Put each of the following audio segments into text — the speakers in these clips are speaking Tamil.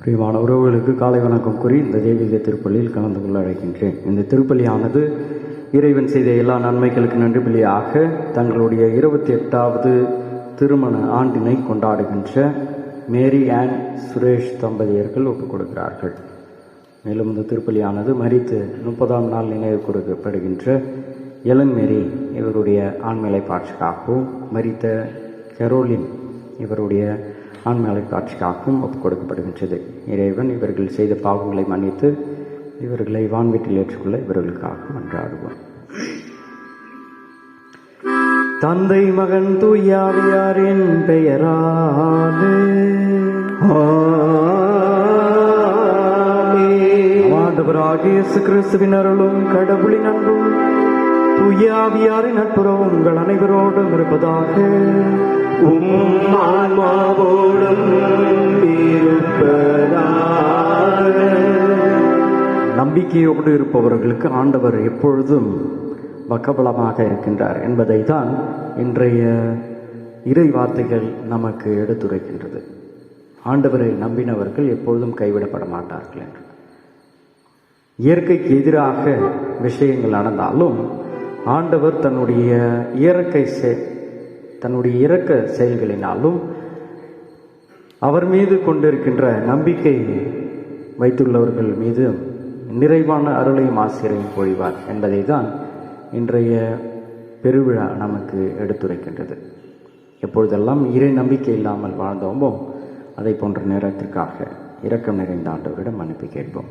பிரியமான உறவுகளுக்கு காலை வணக்கம் கூறி இந்த தெய்வீக திருப்பலியில் கலந்து கொள்ள அழைக்கின்றேன். இந்த திருப்பலியானது இறைவன் செய்த எல்லா நன்மைகளுக்கு நன்றி பலியாக தங்களுடைய 28வது திருமண ஆண்டினை கொண்டாடுகின்ற மேரி ஆன் சுரேஷ் தம்பதியர்கள் ஒப்புக் கொடுக்கிறார்கள். மேலும் இந்த திருப்பலியானது மரித்து 30ஆம் நாள் நினைவு கூறப்படுகின்ற எலன் மேரி இவருடைய ஆண்மலை காட்சிக்காகவும் மரித்த கரோலின் இவருடைய ஆண்மலை காட்சிக்காகவும் ஒப்புக் கொடுக்கப்படுகின்றது. இறைவன் இவர்கள் செய்த பாவங்களை மன்னித்து இவர்களை வான்வீட்டில் ஏற்றுக்கொள்ள இவர்களுக்காக மன்றாடுவோம். தந்தை மகன் தூயாவியாரின் பெயராலே ஆண்டவராகிய இயேசு கிறிஸ்துவின் அருளும் கடவுளின் அன்பும் தூயாவியாரின் நட்புறவும் உங்கள் அனைவரோடும் இருப்பதாக. நம்பிக்கையோடு இருப்பவர்களுக்கு ஆண்டவர் எப்பொழுதும் பக்கபலமாக இருக்கின்றார் என்பதை தான் இன்றைய இறை வார்த்தைகள் நமக்கு எடுத்துரைக்கின்றது. ஆண்டவரை நம்பினவர்கள் எப்பொழுதும் கைவிடப்பட மாட்டார்கள் என்று. இயற்கைக்கு எதிராக விஷயங்கள் நடந்தாலும் ஆண்டவர் தன்னுடைய இரக்க செயல்களினாலும் அவர் மீது கொண்டிருக்கின்ற நம்பிக்கை வைத்துள்ளவர்கள் மீது நிறைவான அருளையும் ஆசிரியரையும் பொழிவார் என்பதை தான் இன்றைய பெருவிழா நமக்கு எடுத்துரைக்கின்றது. எப்பொழுதெல்லாம் இறை நம்பிக்கை இல்லாமல் வாழ்ந்தோமோ அதை போன்ற நேரத்திற்காக இரக்கம் நிறைந்த ஆண்டவரிடம் மன்னிப்பு கேட்போம்.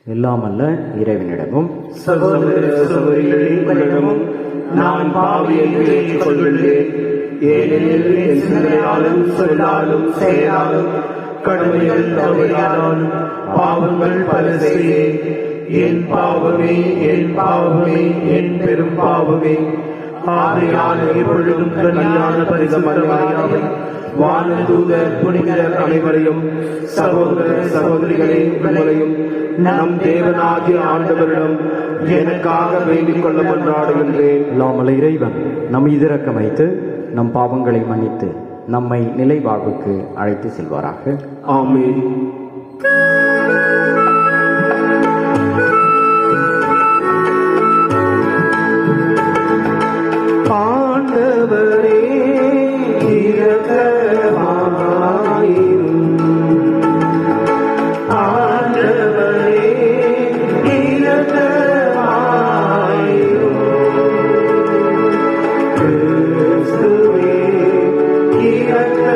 எல்லாமல்ல இறைவனிடமும் சகோதர சகோதரிகளிடமும் நான் பாவியை ஏற்றுக்கொள்கிறேன். ஏனெனில் என் சிந்தனையாலும் சொல்லாலும் செயலாலும் கடமைகள் தவறியாலும் பாவங்கள் பல செய்தேன். என் பாவமே என் பாவமே என் பெரும் பாவமே. ஆகையால் எப்பொழுதும் கல்யாண பரிசுமரமாயாவை வானதூதர் புனிதர் அனைவரையும் சகோதர சகோதரிகளே உங்களையும் நம் தேவனாகிய ஆண்டவரிடம் எனக்காக வேண்டிக் கொள்ள கொண்டாடுகின்றேன். இல்லாமல் இறைவன் நம் இரக்கம் வைத்து நம் பாவங்களை மன்னித்து நம்மை நிலை வாழ்வுக்கு அழைத்து செல்வாராக. ஆமென். ஆண்டவரே இரக்கமாயிரும். ஆண்டவரே இரக்கமாயிரும். கிறிஸ்துவே இரக்கமாயிரும்.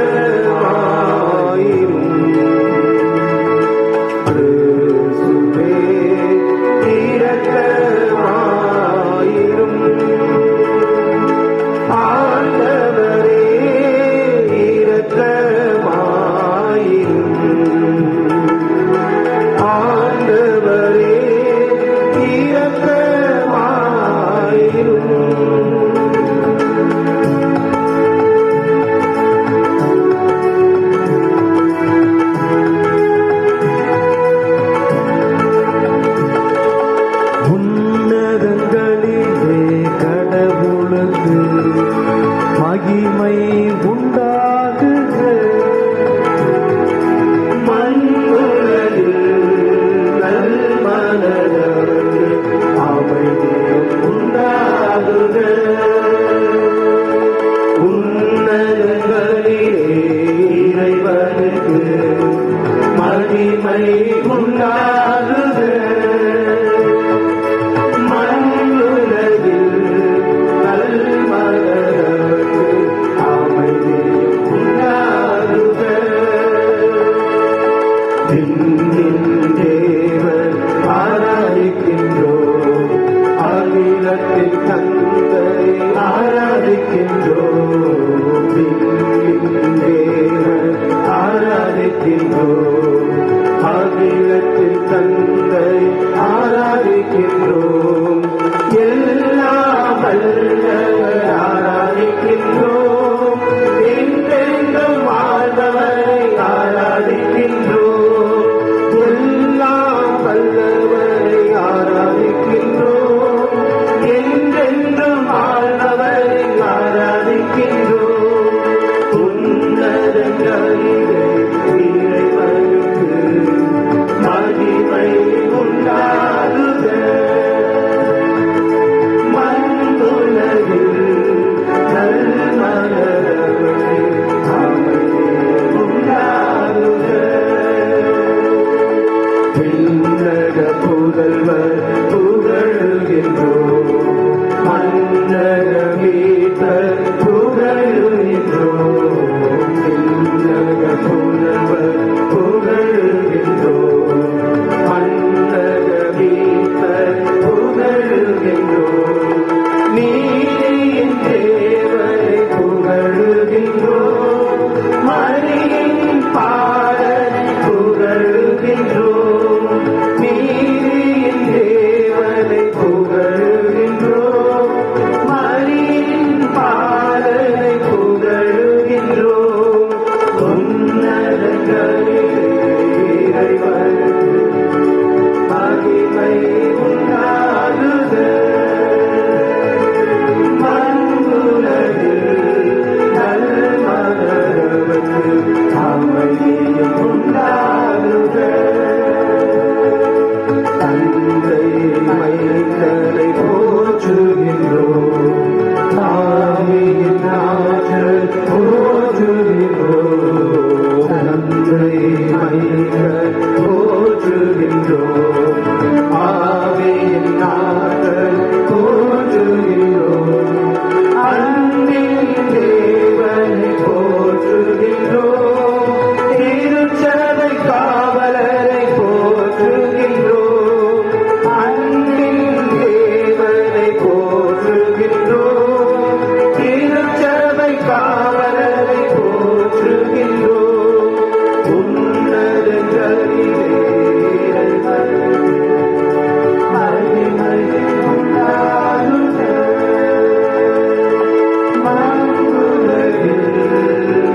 மண்ணுலகில்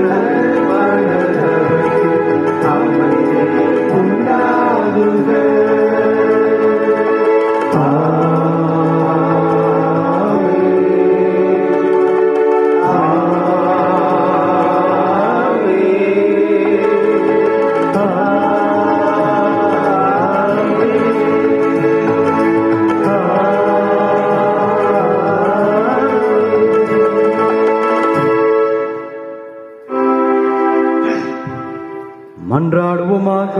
நல்வாழ்ந்தவர்க்கு அமைதி உண்டாகுக. மன்றாடுவோமாக.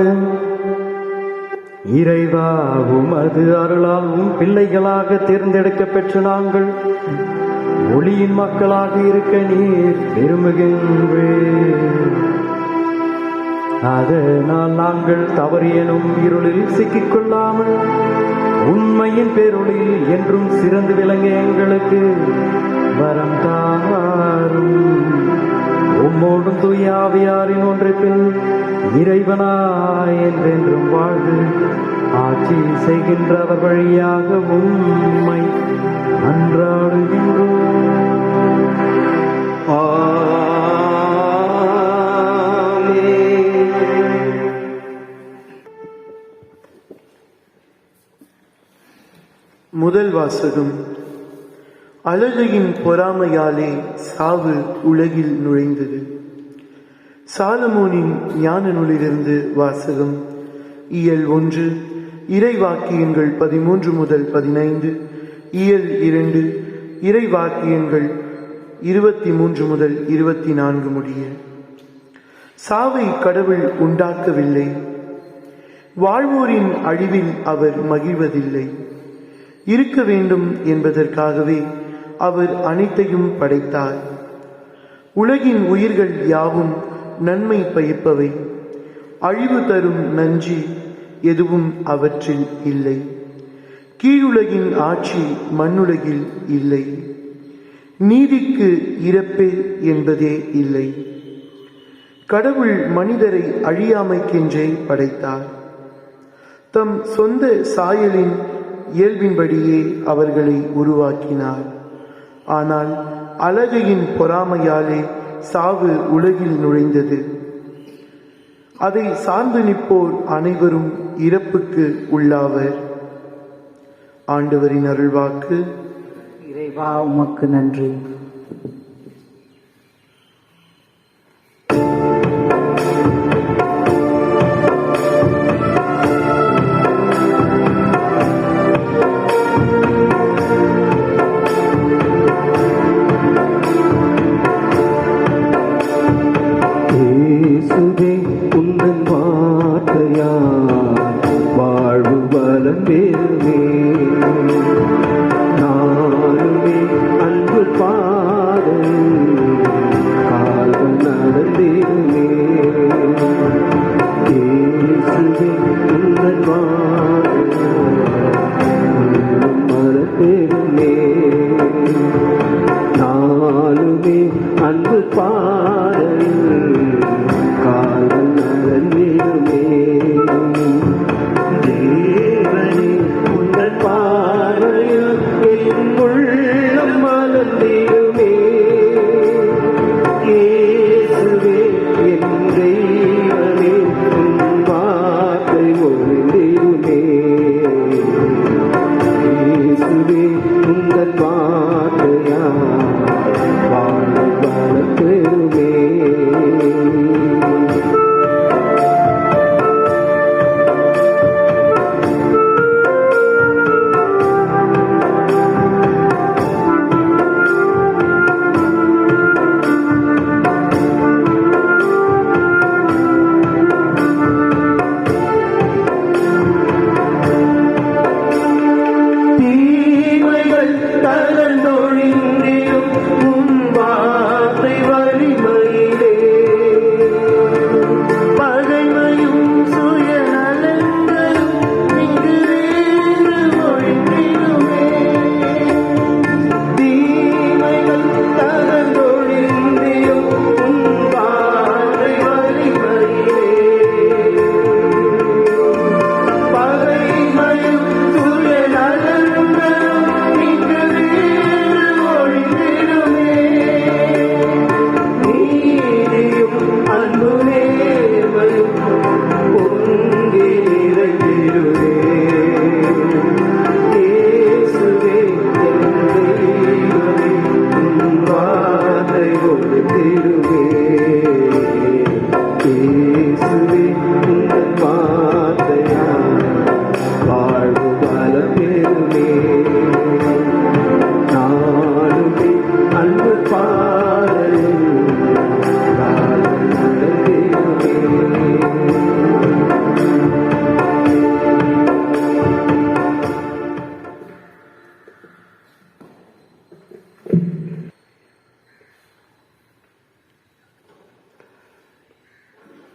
இறைவா, உமது அருளால் பிள்ளைகளாக தேர்ந்தெடுக்க பெற்ற நாங்கள் ஒளியின் மக்களாக இருக்க நீர் விரும்புகின்றேன். அதனால் நாங்கள் தவறியனும் இருளில் சிக்கிக்கொள்ளாமல் உண்மையின் பேரொளியில் என்றும் சிறந்து விளங்க எங்களுக்கு வரம் தாரும். உம்மோடும் தூய ஆவியாரின் ஒன்றிப்பில் இறைவனாய் என்றென்றும் வாழ்ந்து ஆட்சி செய்கின்றவர் வழியாக உம்மை மன்றாடுகின்றோம். முதல் வாசகம். அழகையின் பொறாமையாலே சாவு உலகில் நுழைந்தது. சாலமோனின் ஞான நூலிலிருந்து வாசகம். இயல் 1, இறைவாக்கியங்கள் 13 முதல் 15, இயல் 2, இறைவாக்கியங்கள் 23 முதல் 24 முடிய. சாவை கடவுள் உண்டாக்கவில்லை, வாழ்வோரின் அழிவில் அவர் மகிழ்வதில்லை. இருக்க வேண்டும் என்பதற்காகவே அவர் அனைத்தையும் படைத்தார். உலகின் உயிர்கள் யாவும் நன்மை பயப்பவை, அழிவு தரும் நஞ்சு எதுவும் அவற்றில் இல்லை. கீழுலகின் ஆட்சி மண்ணுலகில் இல்லை. நீதிக்கு இறப்பு என்பதே இல்லை. கடவுள் மனிதரை அழியாமைக்கென்றே படைத்தார். தம் சொந்த சாயலின் இயல்பின்படியே அவர்களை உருவாக்கினார். ஆனால் அழகையின் பொறாமையாலே சாவு உலகில் நுழைந்தது. அதை சார்ந்து நிற்போர் அனைவரும் இறப்புக்கு உள்ளாவர். ஆண்டவரின் அருள்வாக்கு. இறைவா, உமக்கு நன்றி. இயேசுவே, உந்தன் வார்த்தையால் வாழ்வு பலம் பெறுமே. நானுமே அன்பு பாதையில் கால்கள் நடந்திடுமே. இயேசுவே, உந்தன் வார்த்தையால் பலம் பெறுமே. நானுமே அன்பு பாதையில் கால்கள் நடந்திடுமே. தேவனே, உந்தன் பார்வையில் என் உள்ளம் மலர்ந்திடுமே. இயேசுவே, என் தெய்வமே, உன் வார்த்தை ஒளிந்திடுமே. இயேசுவே, உந்தன் வார்த்தையா வாழ்வு பலம் பெறுமே.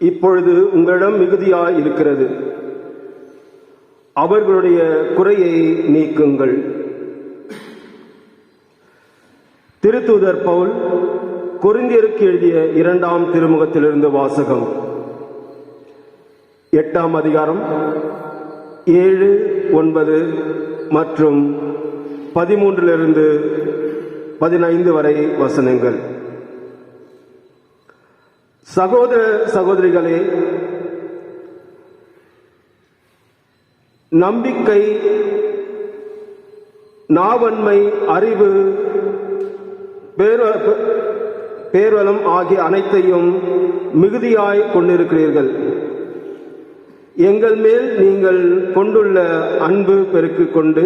இப்பொழுது உங்களிடம் மிகுதியாய் இருக்கிறது. அவர்களுடைய குறையை நீக்குங்கள். திருத்தூதர் பவுல் கொரிந்தியருக்கு எழுதிய 2ஆம் திருமுகத்திலிருந்து வாசகம். 8ஆம் அதிகாரம் 7, 9 மற்றும் 13 15 வரை வசனங்கள். சகோதர சகோதரிகளே, நம்பிக்கை, நாவன்மை, அறிவு, பேர்வலம் ஆகிய அனைத்தையும் மிகுதியாய் கொண்டிருக்கிறீர்கள். எங்கள் மேல் நீங்கள் கொண்டுள்ள அன்பு பெருக்கிக் கொண்டு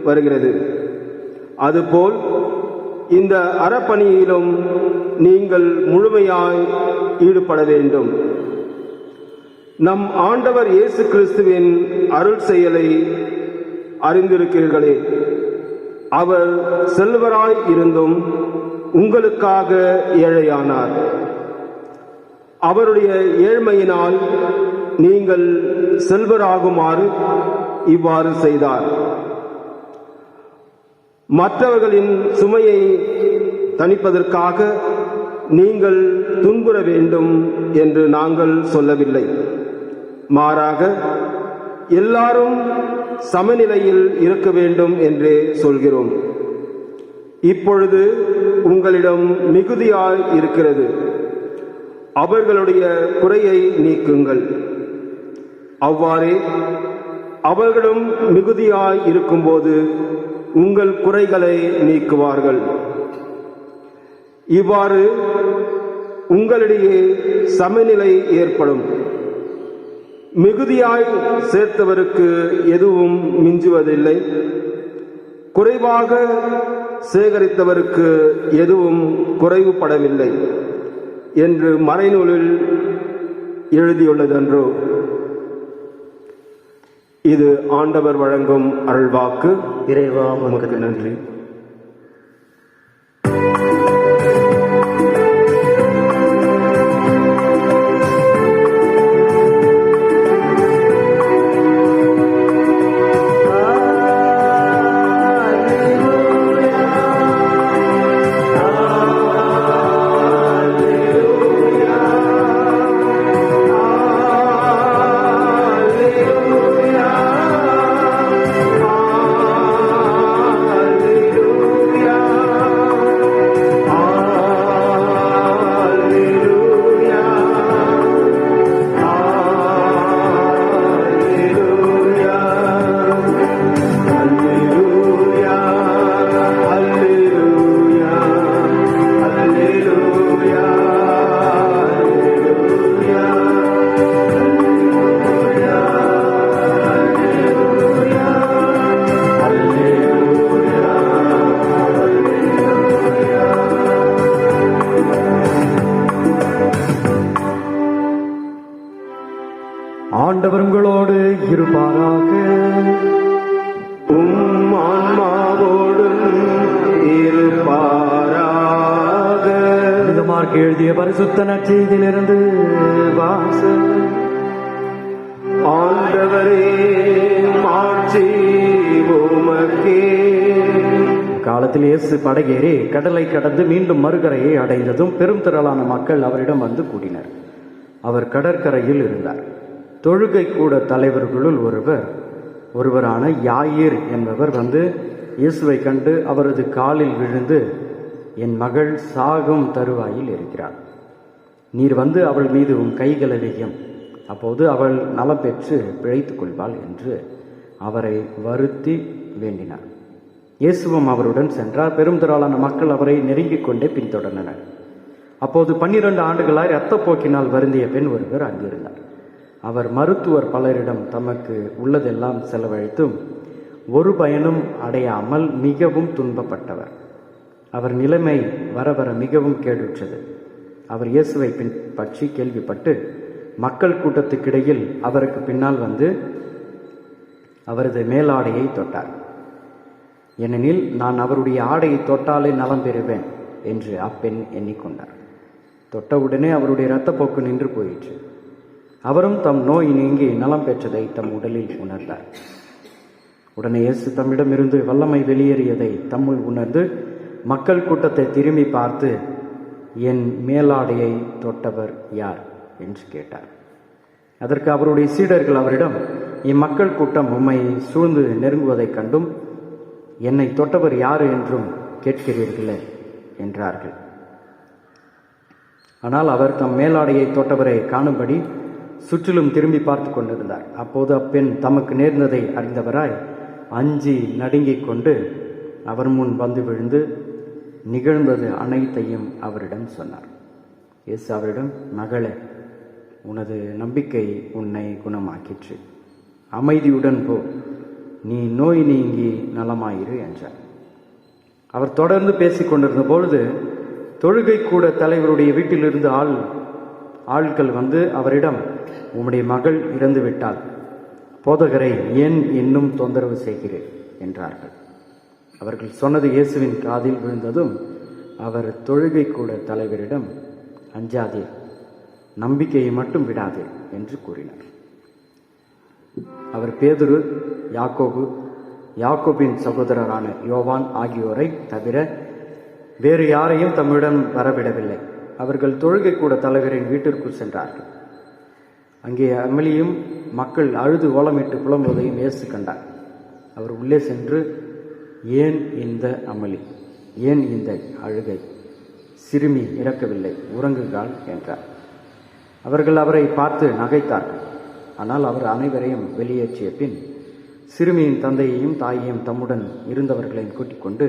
வருகிறது. அதுபோல் இந்த அறப்பணியிலும் நீங்கள் முழுமையாய் ஈடுபட வேண்டும். நம் ஆண்டவர் இயேசு கிறிஸ்துவின் அருள் செயலை அறிந்திருக்கிறீர்களே. அவர் செல்வராய் இருந்தும் உங்களுக்காக ஏழையானார். அவருடைய ஏழ்மையினால் நீங்கள் செல்வராகுமாறு இவ்வாறு செய்தார். மற்றவர்களின் சுமையை தணிப்பதற்காக நீங்கள் துன்புற வேண்டும் என்று நாங்கள் சொல்லவில்லை. மாறாக எல்லாரும் சமநிலையில் இருக்க வேண்டும் என்றே சொல்கிறோம். இப்பொழுது உங்களிடம் மிகுதியாய் இருக்கிறது. அவர்களுடைய குறையை நீக்குங்கள். அவ்வாறே அவர்களும் மிகுதியாய் இருக்கும்போது உங்கள் குறைகளை நீக்குவார்கள். இவ்வாறு உங்களிடையே சமநிலை ஏற்படும். மிகுதியாய் சேர்த்தவருக்கு எதுவும் மிஞ்சுவதில்லை, குறைவாக சேகரித்தவருக்கு எதுவும் குறைவுபடவில்லை என்று மறைநூலில் எழுதியுள்ளதன்றோ. இது ஆண்டவர் வழங்கும் அருள்வாக்கு. இறைவா உமக்கு நன்றி. ஆண்டவர் உங்களோடு இருப்பாராக. உம் ஆன்மாவோடும் இருப்பாராக. மார்க் எழுதிய பரிசுத்த நற்செய்தியிலிருந்து வாசகம். ஆண்டவரே, மாட்சி உமக்கே. காலத்தில் இயேசு படகேறி கடலை கடந்து மீண்டும் மறுகரையை அடைந்ததும் பெரும் திரளான மக்கள் அவரிடம் வந்து கூடினர். அவர் கடற்கரையில் இருந்தார். தொழுகை கூட தலைவர்களுள் ஒருவரான யாயிர் என்பவர் வந்து இயேசுவை கண்டு அவரது காலில் விழுந்து, என் மகள் சாகும் தருவாயில் இருக்கிறாள். நீர் வந்து அவள் மீது உன் கைகளை வையும், அப்போது அவள் நலம் பெற்று பிழைத்துக் கொள்வாள் என்று அவரை வருத்தி வேண்டினார். இயேசுவும் அவருடன் சென்றார். பெரும் திரளான மக்கள் அவரை நெருங்கிக் கொண்டே பின்தொடர்ந்தனர். அப்போது 12 ஆண்டுகளாய் இரத்தப்போக்கினால் வருந்திய பெண் ஒருவர் அங்கிருந்தார். அவர் மருத்துவர் பலரிடம் தமக்கு உள்ளதெல்லாம் செலவழித்தும் ஒரு பயனும் அடையாமல் மிகவும் துன்பப்பட்டவர். அவர் நிலைமை வர வர மிகவும் கேடுற்றது. அவர் இயேசுவை பற்றி கேள்விப்பட்டு மக்கள் கூட்டத்துக்கிடையில் அவருக்கு பின்னால் வந்து அவரது மேலாடையை தொட்டார். ஏனெனில் நான் அவருடைய ஆடையை தொட்டாலே நலம் பெறுவேன் என்று அப்பெண் எண்ணிக்கொண்டார். தொட்டவுடனே அவருடைய இரத்தப்போக்கு நின்று போயிற்று. அவரும் தம் நோய் நீங்கி நலம் பெற்றதை தம் உடலில் உணர்ந்தார். உடனே இயேசு தம்மிடமிருந்து வல்லமை வெளியேறியதை தம்முள் உணர்ந்து மக்கள் கூட்டத்தை திரும்பி பார்த்து, என் மேலாடையை தொட்டவர் யார் என்று கேட்டார். அதற்கு அவருடைய சீடர்கள் அவரிடம், இம்மக்கள் கூட்டம் உம்மை சூழ்ந்து நெருங்குவதைக் கண்டும் என்னை தொட்டவர் யார் என்றும் கேட்கிறீர்களே என்றார்கள். ஆனால் அவர் தம் மேலாடையை தொட்டவரை காணும்படி சுற்றிலும் திரும்பி பார்த்து கொண்டிருந்தார். அப்போது அப்பெண் தமக்கு நேர்ந்ததை அறிந்தவராய் அஞ்சி நடுங்கிக் கொண்டு அவர் முன் வந்து விழுந்து நிகழ்ந்தது அனைத்தையும் அவரிடம் சொன்னார். இயேசு அவரிடம், மகளே, உனது நம்பிக்கை உன்னை குணமாக்கிற்று. அமைதியுடன் போ, நீ நோய் நீங்கி நலமாயிரு என்றார். அவர் தொடர்ந்து பேசிக் கொண்டிருந்த பொழுது தொழுகை கூட தலைவருடைய வீட்டிலிருந்து ஆட்கள் வந்து அவரிடம், உம்முடைய மகள் இறந்து விட்டாள், போதகரை ஏன் இன்னும் தொந்தரவு செய்கிறேன் என்றார்கள். அவர்கள் சொன்னது இயேசுவின் காதில் விழுந்ததும் அவர் தொழுகை கூட தலைவரிடம், அஞ்சாதே, நம்பிக்கையை மட்டும் விடாதே என்று கூறினார். அவர் பேதுரு, யாக்கோபின் சகோதரரான யோவான் ஆகியோரை தவிர வேறு யாரையும் தம்மிடம் வரவிடவில்லை. அவர்கள் தொழுகை கூட தலைவரின் வீட்டிற்குள் சென்றார்கள். அங்கே அமளியும் மக்கள் அழுது ஓலமிட்டு புலம்புவதையும் இயேசு கண்டார். அவர் உள்ளே சென்று, ஏன் இந்த அமளி, ஏன் இந்த அழுகை, சிறுமி இறக்கவில்லை, உறங்குகிறாள் என்றார். அவர்கள் அவரை பார்த்து நகைத்தார்கள். ஆனால் அவர் அனைவரையும் வெளியேற்றிய பின் சிறுமியின் தந்தையையும் தாயையும் தம்முடன் இருந்தவர்களையும் கூட்டிக் கொண்டு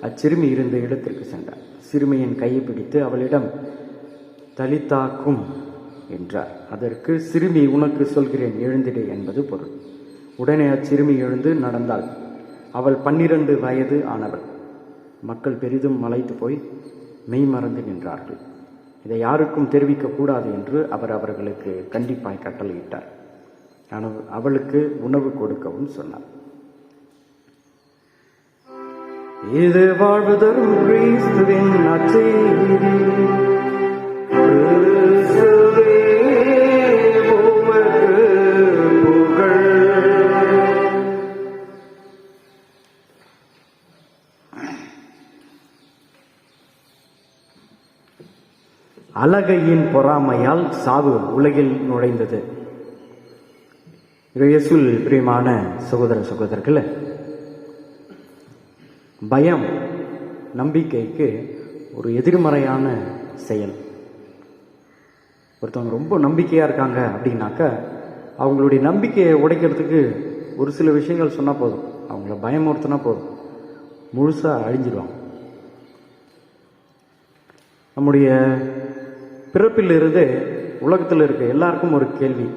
அச்சிறுமி இருந்த இடத்திற்கு சென்றார். சிறுமியின் கையை பிடித்து அவளிடம், தலித்தாக்கும் என்றார். அதற்கு, சிறுமி, உனக்கு சொல்கிறேன், எழுந்திடு என்பது பொருள். உடனே அச்சிறுமி எழுந்து நடந்தாள். அவள் 12 வயது ஆனவள். மக்கள் பெரிதும் மலைத்து போய் மெய்மறந்து நின்றார்கள். இதை யாருக்கும் தெரிவிக்கக்கூடாது என்று அவர் அவர்களுக்கு கண்டிப்பாய் கட்டளையிட்டார். அவளுக்கு உணவு கொடுக்கவும் சொன்னார். இது வாழ்வு தரும் கிறிஸ்துவின் நற்செய்தி. கிறிஸ்துவே, உமக்கு புகழ். அலகையின் பொறாமையால் சாவு உலகில் நுழைந்தது. இயேசுவில் பிரியமான சகோதர சகோதரர்களே, பயம் நம்பிக்கைக்கு ஒரு எதிர்மறையான செயல். ஒருத்தவங்க ரொம்ப நம்பிக்கையாக இருக்காங்க அப்படின்னாக்கா அவங்களுடைய நம்பிக்கையை உடைக்கிறதுக்கு ஒரு சில விஷயங்கள் சொன்னால் போதும், அவங்கள பயமுறுத்தினா போதும், முழுசாக அழிஞ்சிடுவாங்க. நம்முடைய பிறப்பிலிருந்து உலகத்தில் இருக்க எல்லாருக்கும் ஒரு கேள்வி,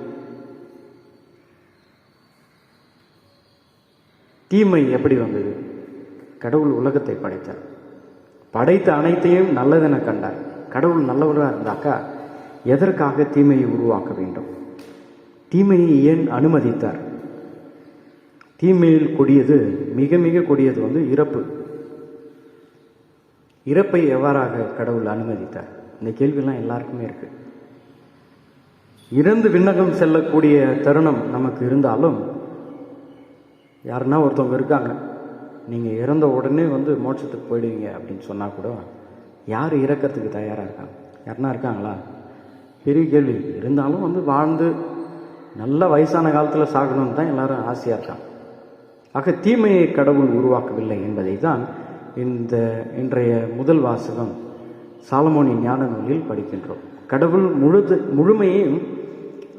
தீமை எப்படி வந்தது? கடவுள் உலகத்தை படைத்தார், படைத்த அனைத்தையும் நல்லதென கண்டார். கடவுள் நல்லவராக இருந்தாக்கா எதற்காக தீமையை உருவாக்க வேண்டும்? தீமையை ஏன் அனுமதித்தார்? தீமையில் கொடியது, மிக மிக கொடியது இறப்பு. இறப்பை எவ்வாறாக கடவுள் அனுமதித்தார்? இந்த கேள்வியெல்லாம் எல்லாருக்குமே இருக்கு. இறந்து விண்ணகம் செல்லக்கூடிய தருணம் நமக்கு இருந்தாலும், யாருன்னா ஒருத்தவங்க இருக்காங்க, நீங்கள் இறந்த உடனே மோட்சத்துக்கு போயிடுவீங்க அப்படின்னு சொன்னால் கூட யார் இறக்கிறதுக்கு தயாராக இருக்காங்க? யாருன்னா இருக்காங்களா? பெரிய கேள்வி. இருந்தாலும் வாழ்ந்து நல்ல வயசான காலத்தில் சாகணும்னு தான் எல்லாரும் ஆசையாக இருக்காங்க. ஆக தீமையை கடவுள் உருவாக்கவில்லை என்பதை தான் இன்றைய முதல் வாசகம் சாலமோனின் ஞான நூலில் படிக்கின்றோம். கடவுள் முழுமையையும்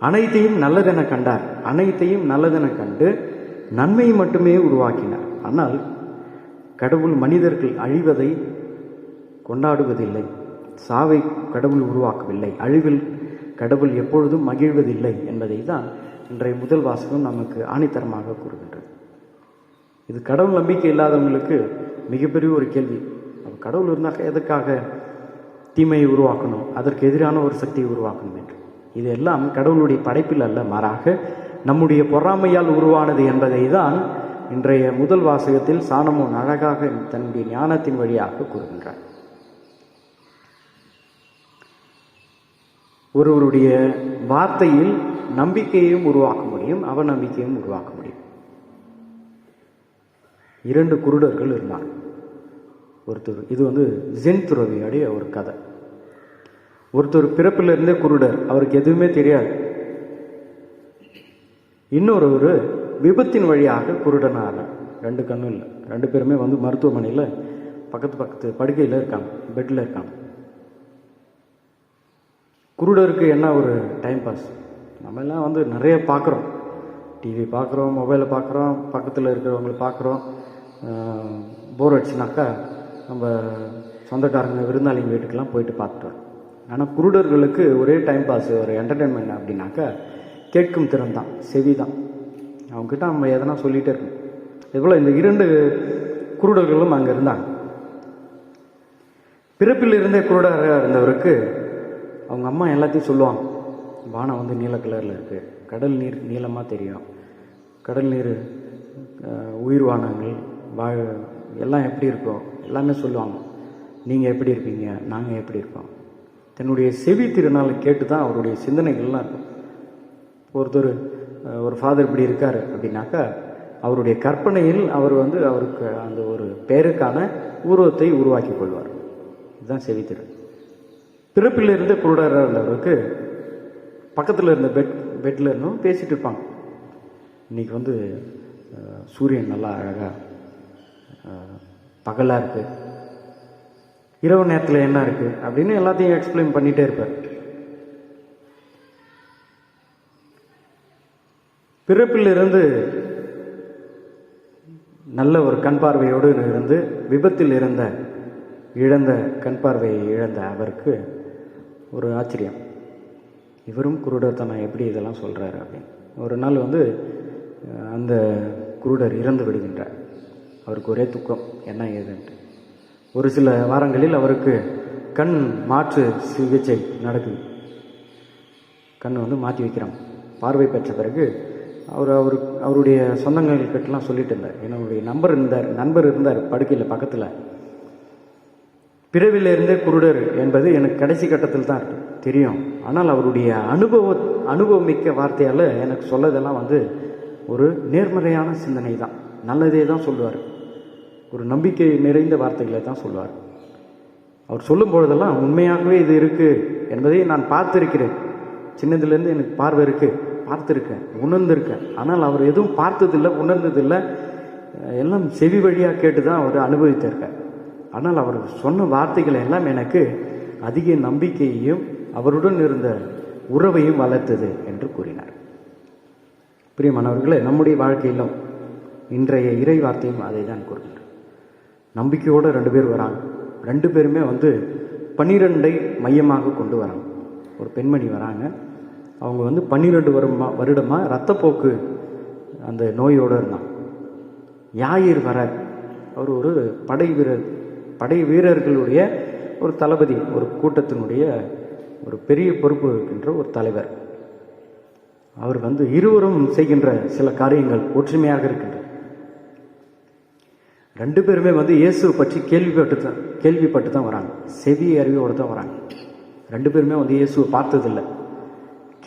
அனைத்தையும் நல்லதென கண்டார். அனைத்தையும் நல்லதென கண்டு நன்மையை மட்டுமே உருவாக்கினார். ஆனால் கடவுள் மனிதர்கள் அழிவதை கொண்டாடுவதில்லை, சாவை கடவுள் உருவாக்கவில்லை, அழிவில் கடவுள் எப்பொழுதும் மகிழ்வதில்லை என்பதை தான் இன்றைய முதல் வாசகம் நமக்கு ஆணித்தரமாக கூறுகின்றது. இது கடவுள் நம்பிக்கை இல்லாதவங்களுக்கு மிகப்பெரிய ஒரு கேள்வி. கடவுள் இருந்தாக்க எதற்காக தீமையை உருவாக்கணும், அதற்கு எதிரான ஒரு சக்தியை உருவாக்கணும் என்று. இதெல்லாம் கடவுளுடைய படைப்பில் அல்ல, மாறாக நம்முடைய பொறாமையால் உருவானது என்பதை தான் இன்றைய முதல் வாசகத்தில் சாலமோன் அழகாக தன்னுடைய ஞானத்தின் வழியாக கூறுகின்றார். ஒருவருடைய வார்த்தையில் நம்பிக்கையையும் உருவாக்க முடியும், அவநம்பிக்கையும் உருவாக்க முடியும். 2 குருடர்கள் இருந்தாங்க. ஒருத்தர், இது வந்து ஜென் துறவியுடைய ஒரு கதை. ஒருத்தர் பிறப்பிலிருந்தே குருடர், அவருக்கு எதுவுமே தெரியாது. இன்னொரு விபத்தின் வழியாக குருடனாக, 2 கண்ணும் இல்லை. 2 பேருமே வந்து மருத்துவமனையில் பக்கத்து படுக்கையில் இருக்காங்க, பெட்டில் இருக்காங்க. குருடருக்கு என்ன ஒரு டைம் பாஸ், நம்ம எல்லாம் வந்து நிறைய பார்க்குறோம், டிவி பார்க்குறோம், மொபைலை பார்க்குறோம், பக்கத்தில் இருக்கிறவங்களை பார்க்குறோம். போர் அடிச்சுனாக்கா நம்ம சொந்தக்காரங்க விருந்தாளிங்க வீட்டுக்கெல்லாம் போயிட்டு பார்த்துட்டு வரோம். ஆனால் குருடர்களுக்கு ஒரே டைம் பாஸ், ஒரு என்டர்டெயின்மெண்ட் அப்படின்னாக்கா கேட்கும் திறன் தான், செவி தான். அவங்ககிட்ட நம்ம எதனா சொல்லிகிட்டே இருக்கணும். இதுபோல் இந்த 2 குருடர்களும் அங்கே இருந்தாங்க. பிறப்பில் இருந்தே குருடராக இருந்தவருக்கு அவங்க அம்மா எல்லாத்தையும் சொல்லுவாங்க. வானம் வந்து நீல கலரில் இருக்குது, கடல் நீர் நீளமாக தெரியும், கடல் நீர் உயிர்வானங்கள் எல்லாம் எப்படி இருக்கோ எல்லாமே சொல்லுவாங்க. நீங்கள் எப்படி இருப்பீங்க, நாங்கள் எப்படி இருக்கோம். தன்னுடைய செவி திருநாளை கேட்டு தான் அவருடைய சிந்தனைகள்லாம் இருக்கும். ஒரு ஃபாதர் இப்படி இருக்கார் அப்படின்னாக்கா அவருடைய கற்பனையில் அவர் வந்து அவருக்கு அந்த ஒரு பேருக்கான உருவத்தை உருவாக்கி கொள்வார். இதுதான் செவித்திறன். பிறப்பிலிருந்து குருடராக இருந்தவருக்கு பக்கத்தில் இருந்த பெட்டில் இருந்தும் பேசிகிட்டு இருப்பாங்க. இன்றைக்கி வந்து சூரியன் நல்லா அழகாக பகலாக இருக்குது, இரவு நேரத்தில் என்ன இருக்குது அப்படின்னு எல்லாத்தையும் எக்ஸ்பிளைன் பண்ணிகிட்டே இருப்பார். பிறப்பிலிருந்து நல்ல ஒரு கண் பார்வையோடு இருந்து விபத்தில் இழந்த கண் பார்வையை இழந்த அவருக்கு ஒரு ஆச்சரியம், இவரும் குருடர் தானே, எப்படி இதெல்லாம் சொல்கிறாரு அப்படின்னு. ஒரு நாள் வந்து அந்த குருடர் இறந்து விடுகின்றார். அவருக்கு ஒரே துக்கம், என்ன ஏதுன்ட்டு. ஒரு சில வாரங்களில் அவருக்கு கண் மாற்று சிகிச்சை நடக்குது. கண் வந்து மாற்றி வைக்கிறாங்க. பார்வை பெற்ற பிறகு அவருடைய சொந்தங்கள்கிட்டலாம் சொல்லிட்டு இருந்தார். என்னுடைய நண்பர் இருந்தார் படுக்கையில் பக்கத்தில். பிறவிலிருந்தே குருடர் என்பது எனக்கு கடைசி கட்டத்தில் தான் தெரியும். ஆனால் அவருடைய அனுபவமிக்க வார்த்தையால் எனக்கு சொல்லதெல்லாம் வந்து ஒரு நேர்மறையான சிந்தனை தான், நல்லதே தான் சொல்லுவார். ஒரு நம்பிக்கை நிறைந்த வார்த்தைகளை தான் சொல்லுவார். அவர் சொல்லும் பொழுதெல்லாம் உண்மையாகவே இது இருக்குது என்பதை நான் பார்த்துருக்கிறேன். சின்னதுலேருந்து எனக்கு பார்வை இருக்குது, பார்த்துருக்கேன், உணர்ந்திருக்கேன். ஆனால் அவர் எதுவும் பார்த்ததில்லை, உணர்ந்ததில்லை, எல்லாம் செவி வழியாக கேட்டு தான் அவர் அனுபவித்திருக்கார். ஆனால் அவர் சொன்ன வார்த்தைகள் எல்லாம் எனக்கு அதிக நம்பிக்கையையும் அவருடன் இருந்த உறவையும் வளர்த்தது என்று கூறினார். பிரியமானவர்களே, நம்முடைய வாழ்க்கையிலும் இன்றைய இறை வார்த்தையும் அதை தான் கூறுகிறார். நம்பிக்கையோடு 2 பேர் வராங்க. 2 பேருமே வந்து 12 மையமாக கொண்டு வராங்க. ஒரு பெண்மணி வராங்க. அவங்க வந்து 12 வருடமாக இரத்தப்போக்கு அந்த நோயோடு இருந்தாங்க. யாயிர் வர அவர் ஒரு படை வீரர்களுடைய ஒரு தளபதி, ஒரு கூட்டத்தினுடைய ஒரு பெரிய பொறுப்பு இருக்கின்ற ஒரு தலைவர். அவர் வந்து இருவரும் செய்கின்ற சில காரியங்கள் ஒற்றுமையாக இருக்கின்றன. 2 பேருமே வந்து இயேசு பற்றி கேள்விப்பட்டு தான் வராங்க, செவி அறிவோடு தான் வராங்க. 2 பேருமே வந்து இயேசுவை பார்த்ததில்லை,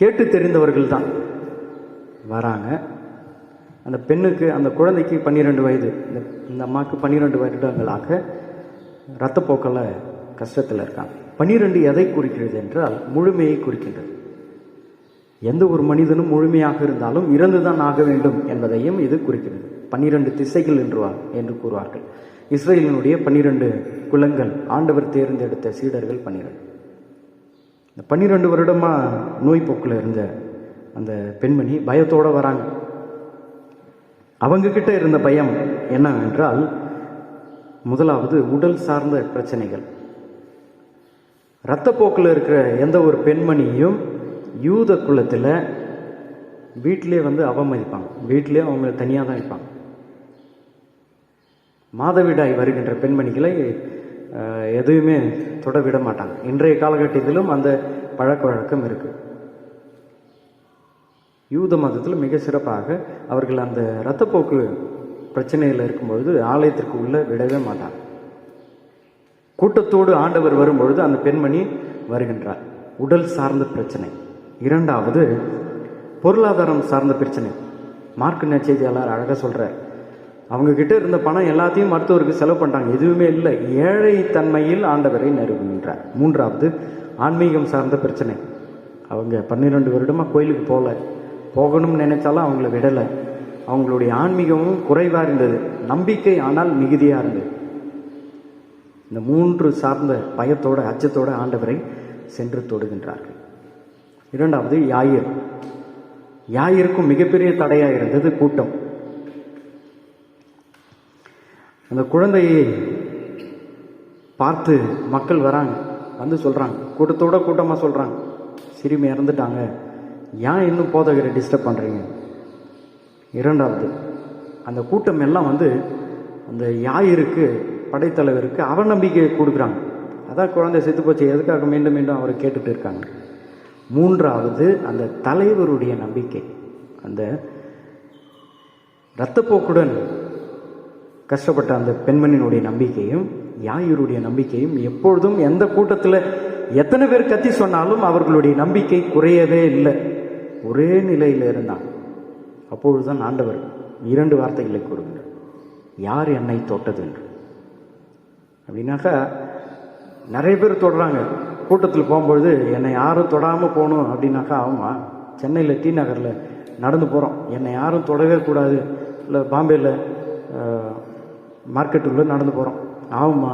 கேட்டு தெரிந்தவர்கள் தான் வராங்க. அந்த பெண்ணுக்கு, அந்த குழந்தைக்கு 12 வயது, இந்த அம்மாவுக்கு 12 வருடங்களாக இரத்தப்போக்கில் கஷ்டத்தில் இருக்காங்க. 12 எதை குறிக்கிறது என்றால் முழுமையை குறிக்கின்றது. எந்த ஒரு மனிதனும் முழுமையாக இருந்தாலும் இறந்துதான் ஆக வேண்டும் என்பதையும் இது குறிக்கிறது. 12 திசைகள் என்று கூறுவார்கள். இஸ்ரேலினுடைய 12 குலங்கள், ஆண்டவர் தேர்ந்தெடுத்த சீடர்கள் 12. இந்த 12 வருடமாக நோய் போக்கில் இருந்த அந்த பெண்மணி பயத்தோடு வராங்க. அவங்கக்கிட்ட இருந்த பயம் என்னவென்றால், முதலாவது உடல் சார்ந்த பிரச்சனைகள். இரத்தப்போக்கில் இருக்கிற எந்த ஒரு பெண்மணியும் யூத குலத்தில் வீட்டிலே வந்து அவமதிப்பாங்க, வீட்டிலே அவங்க தனியாக தான் வைப்பாங்க. மாதவிடாய் வருகின்ற பெண்மணிகளை எதுவுமே தொட விட மாட்டாங்க. இன்றைய காலகட்டத்திலும் அந்த பழக்க வழக்கம் இருக்குது. யூத மதத்தில் மிக சிறப்பாக அவர்கள் அந்த இரத்தப்போக்கு பிரச்சனையில் இருக்கும்பொழுது ஆலயத்திற்கு உள்ளே விடவே மாட்டாங்க. கூட்டத்தோடு ஆண்டவர் வரும்பொழுது அந்த பெண்மணி வருகின்றார். உடல் சார்ந்த பிரச்சனை. இரண்டாவது பொருளாதாரம் சார்ந்த பிரச்சனை. மார்க் நற்செய்தியாளர் அழகாக சொல்கிறார், அவங்கக்கிட்ட இருந்த பணம் எல்லாத்தையும் மருத்துவருக்கு செலவு பண்ணிட்டாங்க, எதுவுமே இல்லை. ஏழை தன்மையில் ஆண்டவரை நிறுவுகின்றார். மூன்றாவது ஆன்மீகம் சார்ந்த பிரச்சனை. அவங்க 12 வருடமாக கோயிலுக்கு போகணும்னு நினைச்சாலும் அவங்கள விடலை. அவங்களுடைய ஆன்மீகமும் குறைவாக இருந்தது, நம்பிக்கை ஆனால் மிகுதியாக இருந்தது. இந்த 3 சார்ந்த பயத்தோட அச்சத்தோட ஆண்டவரை சென்று தொடுகின்றார்கள். இரண்டாவது யாயிருக்கும் மிகப்பெரிய தடையாக இருந்தது கூட்டம். அந்த குழந்தையை பார்த்து மக்கள் வராங்க, வந்து சொல்கிறாங்க, கூட்டமாக சொல்கிறாங்க, சிறுமி இறந்துட்டாங்க, ஏன் இன்னும் போதகரை டிஸ்டர்ப் பண்ணுறீங்க? இரண்டாவது அந்த கூட்டம் எல்லாம் வந்து அந்த யாயிருக்கு, படைத்தலைவருக்கு அவநம்பிக்கையை கொடுக்குறாங்க. அதான் குழந்தை செத்து போச்சு, எதுக்காக மீண்டும் மீண்டும் அவரை கேட்டுட்டு இருக்காங்க. மூன்றாவது அந்த தலைவருடைய நம்பிக்கை. அந்த இரத்தப்போக்குடன் கஷ்டப்பட்ட அந்த பெண்மணியினுடைய நம்பிக்கையும் யாயினுடைய நம்பிக்கையும் எப்பொழுதும் எந்த கூட்டத்தில் எத்தனை பேர் கத்தி சொன்னாலும் அவர்களுடைய நம்பிக்கை குறையவே இல்லை, ஒரே நிலையில் இருந்தாங்க. அப்பொழுதுதான் ஆண்டவர் 2 வார்த்தைகளை கூறுகிறார், யார் என்னை தொட்டது என்று. அப்படின்னாக்கா நிறைய பேர் தொடுறாங்க. கூட்டத்தில் போகும்பொழுது என்னை யாரும் தொடாமல் போகணும் அப்படின்னாக்கா ஆகுமா? சென்னையில் டி நகரில் நடந்து போகிறோம், என்னை யாரும் தொடவே கூடாது, இல்லை பாம்பேயில் மார்க்கெட்டுக்குள்ளே நடந்து போகிறோம், ஆகுமா?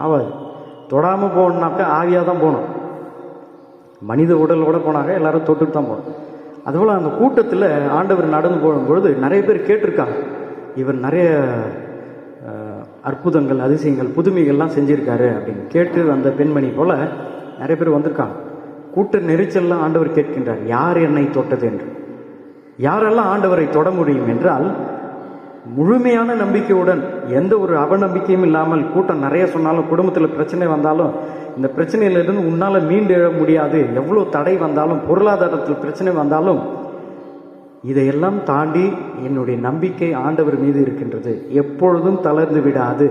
ஆகாது. தொடாமல் போகணுன்னாக்கா ஆவியாக தான் போகணும். மனித உடலோட போனாக்க எல்லாரும் தொட்டுட்டு தான் போகணும். அதுபோல் அந்த கூட்டத்தில் ஆண்டவர் நடந்து போகும்பொழுது நிறைய பேர் கேட்டிருக்காங்க, இவர் நிறைய அற்புதங்கள், அதிசயங்கள், புதுமைகள்லாம் செஞ்சுருக்காரு அப்படின்னு கேட்டு அந்த பெண்மணி போல் நிறைய பேர் வந்திருக்காங்க. கூட்ட நெரிச்சல்லாம் ஆண்டவர் கேட்கின்றார், யார் என்னை தொட்டது என்று. யாரெல்லாம் ஆண்டவரை தொட முடியும் என்றால் முழுமையான நம்பிக்கையுடன், எந்த ஒரு அவநம்பிக்கையும் இல்லாமல். கூட்டம் நிறைய சொன்னாலும், குடும்பத்தில் பிரச்சனை வந்தாலும், இந்த பிரச்சனையிலிருந்து உன்னால் மீண்டு எழ முடியாது, எவ்வளோ தடை வந்தாலும், பொருளாதாரத்தில் பிரச்சனை வந்தாலும், இதையெல்லாம் தாண்டி என்னுடைய நம்பிக்கை ஆண்டவர் மீது இருக்கின்றது, எப்பொழுதும் தளர்ந்து விடாது,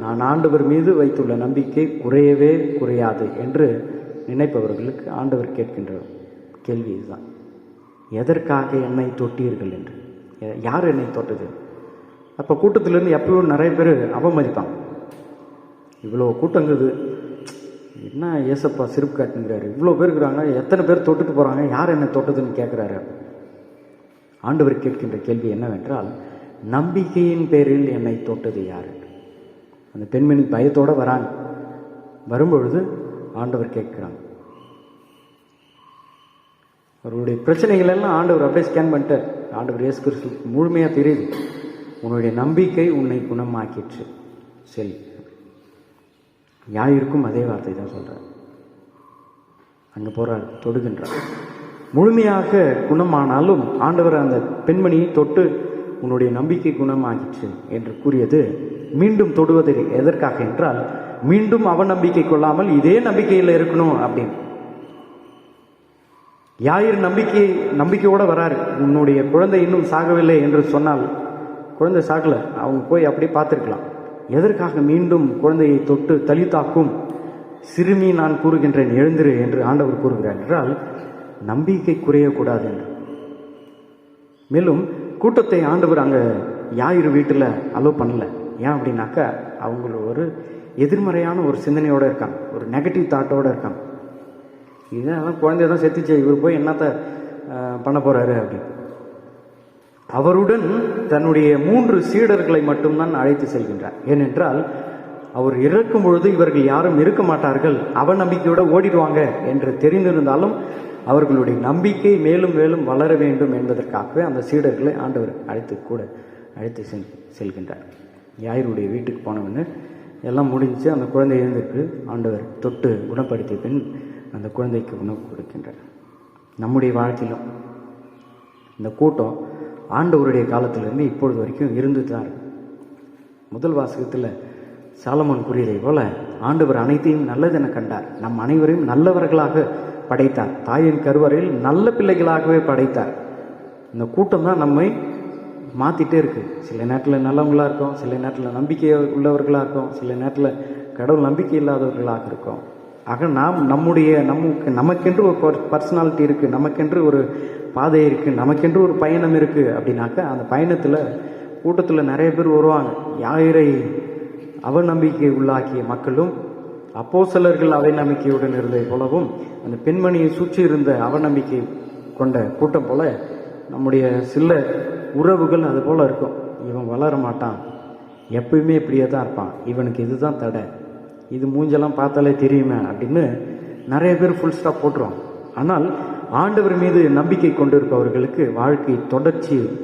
நான் ஆண்டவர் மீது வைத்துள்ள நம்பிக்கை குறையவே குறையாது என்று நினைப்பவர்களுக்கு ஆண்டவர் கேட்கின்ற கேள்வி இதுதான், எதற்காக என்னை தொட்டீர்கள் என்று. யார் என்னை தொட்டது? அப்போ கூட்டத்திலேருந்து எப்பவும் நிறைய பேர் அவமதிப்பாங்க, இவ்வளோ கூட்டங்குது, என்ன ஏசப்பா சிரிப்பு காட்டுங்கிறாரு, இவ்வளோ பேர் இருக்கிறாங்க, எத்தனை பேர் தொட்டுட்டு போகிறாங்க, யார் என்னை தொட்டதுன்னு கேட்குறாரு. ஆண்டவர் கேட்கின்ற கேள்வி என்னவென்றால், நம்பிக்கையின் பேரில் என்னை தொட்டது யார்? அந்த பெண்மணி பயத்தோடு வராங்க. வரும்பொழுது ஆண்டவர் கேட்குறாங்க. அவருடைய பிரச்சனைகள் எல்லாம் ஆண்டவர் அப்படியே ஸ்கேன் பண்ணிட்டு, ஆண்டவர் இயேசு கிறிஸ்துவுக்கு முழுமையாக தெரியுது, உன்னுடைய நம்பிக்கை உன்னை குணமாக்கிற்று, சரி. யாருக்கும் அதே வார்த்தை தான் சொல்கிறார். அங்கே போகிறார், தொடுகின்றார். முழுமையாக குணமானாலும் ஆண்டவர் அந்த பெண்மணியை தொட்டு உன்னுடைய நம்பிக்கை குணமாகிற்று என்று கூறியது மீண்டும் தொடுவது எதற்காக என்றால், மீண்டும் அவநம்பிக்கை கொள்ளாமல் இதே நம்பிக்கையில் இருக்கணும் அப்படின்னு. யார் நம்பிக்கையோடு வராரு, உன்னுடைய குழந்தை இன்னும் சாகவில்லை என்று சொன்னால், குழந்தை சாகலை, அவங்க போய் அப்படியே பார்த்துருக்கலாம். எதற்காக மீண்டும் குழந்தையை தொட்டு தலித்தாக்கும், சிறுமி நான் கூறுகின்றேன் எழுந்திரு என்று ஆண்டவர் கூறுகிறார் என்றால், நம்பிக்கை குறையக்கூடாது என்று. மேலும் கூட்டத்தை ஆண்டவர் அங்கே யாயிரு வீட்டில் அலோவ் பண்ணல. ஏன் அப்படின்னாக்கா, அவங்க ஒரு எதிர்மறையான ஒரு சிந்தனையோடு இருக்காங்க, ஒரு நெகட்டிவ் தாட்டோடு இருக்காங்க. இதெல்லாம் குழந்தைய தான் செத்துச்சு, இவர் போய் என்னத்தை பண்ண போகிறாரு அப்படின்னு. அவருடன் தன்னுடைய 3 சீடர்களை மட்டும்தான் அழைத்து செல்கின்றார். ஏனென்றால் அவர் இறக்கும் பொழுது இவர்கள் யாரும் இருக்க மாட்டார்கள், அவநம்பிக்கையோடு ஓடிடுவாங்க என்று தெரிந்திருந்தாலும் அவர்களுடைய நம்பிக்கை மேலும் மேலும் வளர வேண்டும் என்பதற்காகவே அந்த சீடர்களை ஆண்டவர் அழைத்து செல்கின்றார். யாருடைய வீட்டுக்கு போனவன்னு எல்லாம் முடிஞ்சு அந்த குழந்தை எழுந்திருக்கு. ஆண்டவர் தொட்டு குணப்படுத்திய பின் அந்த குழந்தைக்கு உணவு கொடுக்கின்றார். நம்முடைய வாழ்க்கையிலும் இந்த கூட்டம் ஆண்டவருடைய காலத்திலிருந்து இப்பொழுது வரைக்கும் இருந்து தான் இருக்கு. முதல் வாசகத்தில் சாலமோன் கூறியதை போல, ஆண்டவர் அனைத்தையும் நல்லதென கண்டார், நம் அனைவரையும் நல்லவர்களாக படைத்தார், தாயின் கருவறையில் நல்ல பிள்ளைகளாகவே படைத்தார். இந்த கூட்டம் தான் நம்மை மாற்றிட்டே இருக்கு. சில நேரத்தில் நல்லவங்களாக இருக்கும், சில நேரத்தில் நம்பிக்கை உள்ளவர்களாக இருக்கும், சில நேரத்தில் கடவுள் நம்பிக்கை இல்லாதவர்களாக இருக்கும். ஆக நாம் நமக்கென்று ஒரு பர்சனாலிட்டி இருக்குது, நமக்கென்று ஒரு பாதை இருக்குது, நமக்கென்று ஒரு பயணம் இருக்குது அப்படின்னாக்கா அந்த பயணத்தில் கூட்டத்தில் நிறைய பேர் வருவாங்க. யாயிரை அவநம்பிக்கை உள்ளாக்கிய மக்களும் அப்போஸ்தலர்கள் அவை நம்பிக்கையுடன் இருந்ததை போலவும் அந்த பெண்மணியை சுற்றி இருந்த அவநம்பிக்கை கொண்ட கூட்டம் போல நம்முடைய சில உறவுகள் அது போல இருக்கும். இவன் வளர மாட்டான், எப்பயுமே இப்படியே தான் இருப்பான், இவனுக்கு இதுதான் தடை, இது மூஞ்செல்லாம் பார்த்தாலே தெரியுமே அப்படின்னு நிறைய பேர் ஃபுல் ஸ்டாப் போட்டுருவாங்க. ஆனால் ஆண்டவர் மீது நம்பிக்கை கொண்டிருப்பவர்களுக்கு வாழ்க்கை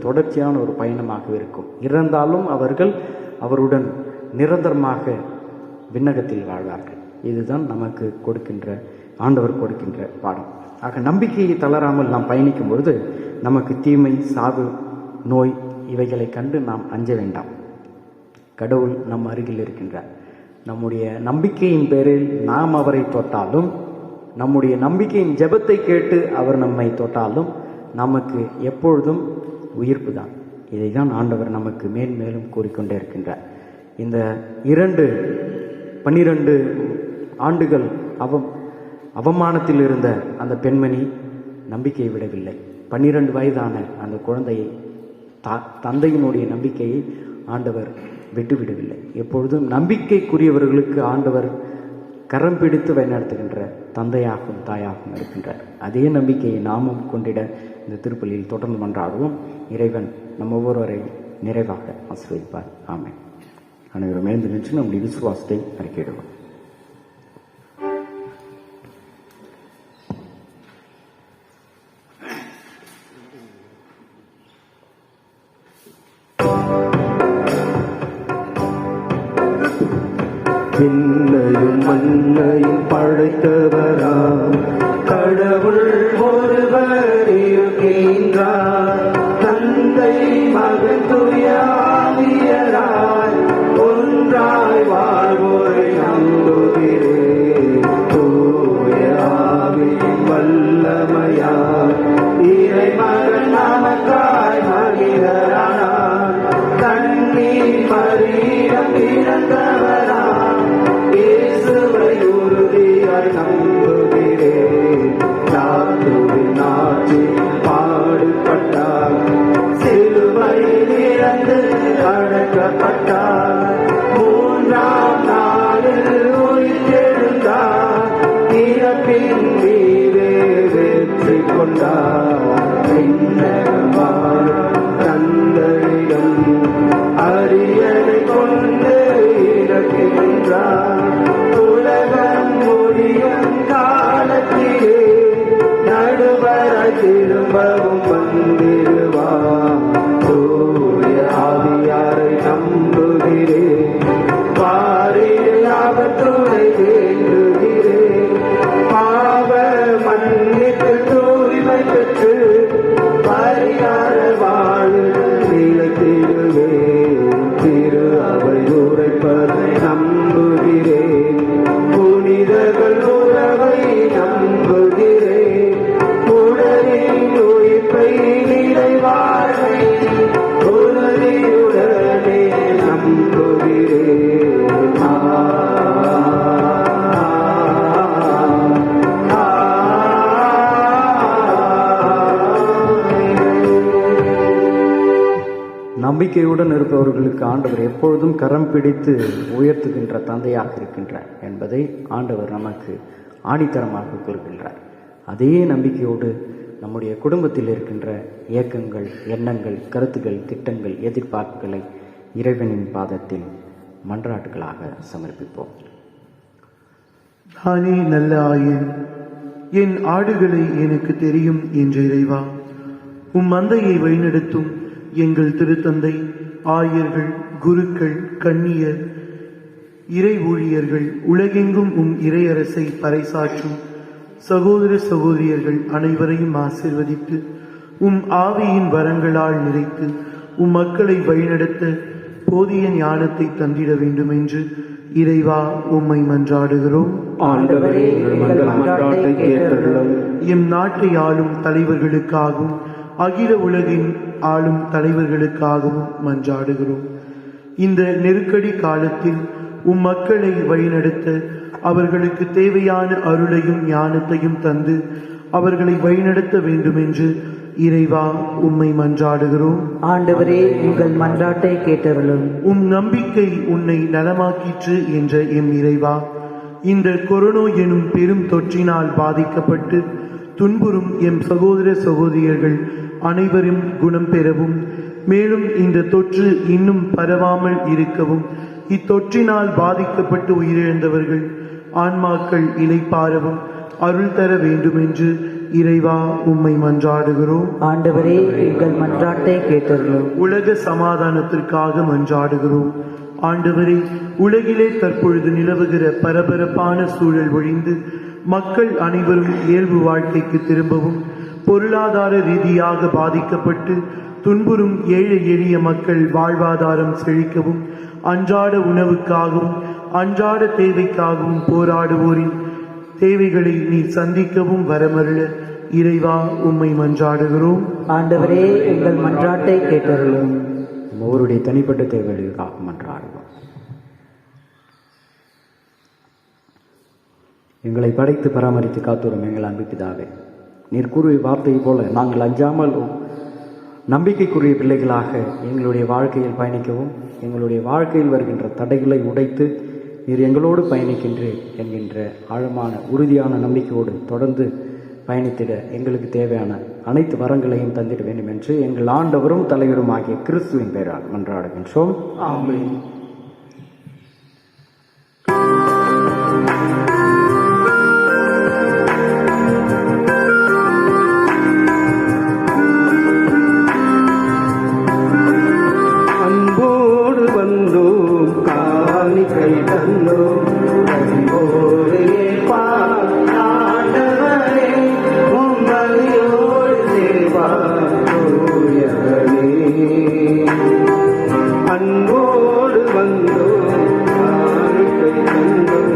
தொடர்ச்சியான ஒரு பயணமாக இருக்கும். இறந்தாலும் அவர்கள் அவருடன் நிரந்தரமாக விண்ணகத்தில் வாழ்வார்கள். இதுதான் நமக்கு ஆண்டவர் கொடுக்கின்ற பாடம். ஆக நம்பிக்கையை தளராமல் நாம் பயணிக்கும் பொழுது நமக்கு தீமை, சாவு, நோய் இவைகளை கண்டு நாம் அஞ்ச வேண்டாம். கடவுள் நம் அருகில் இருக்கின்றார். நம்முடைய நம்பிக்கையின் பேரில் நாம் அவரை தொட்டாலும், நம்முடைய நம்பிக்கையின் ஜெபத்தை கேட்டு அவர் நம்மை தொட்டாலும் நமக்கு எப்பொழுதும் உயிர்ப்பு தான். இதை தான் ஆண்டவர் நமக்கு மேலும் கூறிக்கொண்டே இருக்கின்றார். இந்த 12 ஆண்டுகள் அவமானத்தில் இருந்த அந்த பெண்மணி நம்பிக்கையை விடவில்லை. 12 வயதான அந்த குழந்தையை தந்தையினுடைய நம்பிக்கையை ஆண்டவர் விட்டுவிடவில்லை. எப்பொழுதும் நம்பிக்கைக்குரியவர்களுக்கு ஆண்டவர் கரம் பிடித்து வழிநடத்துகின்ற தந்தையாகவும் தாயாகவும் இருக்கின்றார். அதே நம்பிக்கையை நாமும் கொண்டிட இந்த திருப்பலியில் தொடர்ந்து மன்றாடுவோம். இறைவன் நம் ஒவ்வொருவரை நிறைவாக ஆசீர்வதிப்பார். ஆமென். அனைவரும் எழுந்து நின்று நம்முடைய விசுவாசத்தை அறிக்கையிடுவோம். விண்ணையும் மண்ணையும் படைத்தவராம் கடவுள் ஒருவர் இருக்கின்றார். தந்தை, மகன், தூய ஆவியராய் ஒன்றாய் வாழ்வோரை நம்புகிறேன். தூய ஆவியின் வல்லமையால் இறைமகன் நமக்காய் மகிழரானார். கண்ணீர் மறியிடம் பிறந்தவராம் இயேசுவை உறுதியாய் நம்புகிறேன். தாத்துவின் ஆட்சியில் பாடுபட்டார், சிலுவையில் இறந்து அடக்கப்பட்டார். 3ஆம் நாளில் உயிர்த்தெழுந்தார், இறப்பின் மீது வெற்றி கொண்டார். விண்ணகம் வாழும் தந்தையிடம் அரியணை கொண்டு இறக்கின்றார். உலகம் முடியும் காலத்திலே நடுவராய் திரும்பவும் வந்திடுவார். தூய ஆவியாரை நம்புகிறேன், பாரில் அவர் துணை வேண்டுகிறேன். பாவ மன்னிப்பு தூய்மை பெற்று பரிகார வாழ்வில் நிலைத்திடுவேன். திரு அவை உரைப்பதை நம்புகிறேன், புனிதர்கள் உறவை நம்புகிறேன். உடலின் உயிர்ப்பை நிறைவாழ்வை உறுதியுடனே நம்புகிறேன். நம்பிக்கையுடன் இருப்பவர்களுக்கு ஆண்டவர் எப்பொழுதும் கரம் பிடித்து உயர்த்துகின்ற தந்தையாக இருக்கின்றார் என்பதை ஆண்டவர் நமக்கு ஆணித்தரமாக கூறுகின்றார். அதே நம்பிக்கையோடு நம்முடைய குடும்பத்தில் இருக்கின்ற இயக்கங்கள், எண்ணங்கள், கருத்துக்கள், திட்டங்கள், எதிர்பார்ப்புகளை இறைவனின் பாதத்தில் மன்றாட்டுகளாக சமர்ப்பிப்போம். நானே நல்ல ஆயன், என் ஆடுகளை எனக்கு தெரியும் என்ற இறைவா, உம் மந்தையை வழிநடத்தும் எங்கள் திருத்தந்தை, ஆயர்கள், குருக்கள், கன்னியர், இறை ஊழியர்கள், உலகெங்கும் உம் இறையரசை பறைசாற்றும் சகோதர சகோதரியர்கள் அனைவரையும் ஆசீர்வதித்து உம் ஆவியின் வரங்களால் நிறைத்து உம் மக்களை வழிநடத்த போதிய ஞானத்தை தந்திட வேண்டும் என்று இறைவா உம்மை மன்றாடுகிறோம். ஆண்டவரே, எங்கள் மன்றாட்டை கேட்டருளும். எம் நாட்டை ஆளும் தலைவர்களுக்காகவும் அகில உலகின் ஆளும் தலைவர்களுக்காகவும் மன்றாடுகிறோம். இந்த நெருக்கடி காலத்தில் உம் மக்களை வழிநடத்த அவர்களுக்கு தேவையான அருளையும் ஞானத்தையும் தந்து அவர்களை வழிநடத்த வேண்டுமென்று இறைவா உம்மை மன்றாடுகிறோம். ஆண்டவரே, உங்கள் மன்றாட்டை கேட்டருளும். நம்பிக்கை உன்னை நலமாக்கிற்று என்ற எம் இறைவா, இந்த கொரோனா எனும் பெரும் தொற்றினால் பாதிக்கப்பட்டு துன்புறும் எம் சகோதர சகோதரியர்கள் அனைவரும் குணம் பெறவும், மேலும் இந்த தொற்று இன்னும் பரவாமல் இருக்கவும், இத்தொற்றினால் பாதிக்கப்பட்டு உயிரிழந்தவர்கள் ஆன்மாக்கள் இளைப்பாறவும் அருள் தர வேண்டுமென்று இறைவா உம்மை மன்றாடுகிறோம். ஆண்டவரே, எங்கள் மன்றாட்டை கேட்டருளும். உலக சமாதானத்திற்காக மன்றாடுகிறோம். ஆண்டவரே, உலகிலே தற்பொழுது நிலவுகிற பரபரப்பான சூழல் ஒழிந்து மக்கள் அனைவரும் இயல்பு வாழ்க்கைக்கு திரும்பவும், பொருளாதார ரீதியாக பாதிக்கப்பட்டு துன்புறும் ஏழை எளிய மக்கள் வாழ்வாதாரம் செழிக்கவும், அன்றாட உணவுக்காகவும் அன்றாட தேவைக்காகவும் போராடுவோரின் தேவைகளை நீ சந்திக்கவும் வரமருள இறைவா உம்மை மன்றாடுகிறோம். ஆண்டவரே, எங்கள் மன்றாட்டை கேட்டருளும். ஒவ்வொருடைய தனிப்பட்ட தேவைகளுக்காக மன்றாடுவோம். எங்களை படைத்து பராமரித்து காத்துவரும் எங்கள் அன்பு பிதாவே, நீர் கூறிய வார்த்தையை போல நாங்கள் அஞ்சாமல் நம்பிக்கைக்குரிய பிள்ளைகளாக எங்களுடைய வாழ்க்கையில் பயணிக்கவும், எங்களுடைய வாழ்க்கையில் வருகின்ற தடைகளை உடைத்து நீர் எங்களோடு பயணிக்கின்றீர் என்கின்ற ஆழமான உறுதியான நம்பிக்கையோடு தொடர்ந்து பயணித்திட எங்களுக்கு தேவையான அனைத்து வரங்களையும் தந்திட வேண்டும் என்று எங்கள் ஆண்டவரும் தலைவரும் ஆகிய கிறிஸ்துவின் பெயரால் மன்றாடுகின்றோம். ஆமென். அன்போடு வந்தோம், காணிக்கை தந்தோம், அன்போடு ஏற்பார் ஆண்டவரே, உம்மடியோடு சேர்வார் தூயவரே. அன்போடு வந்தோம், காணிக்கை தந்தோம்,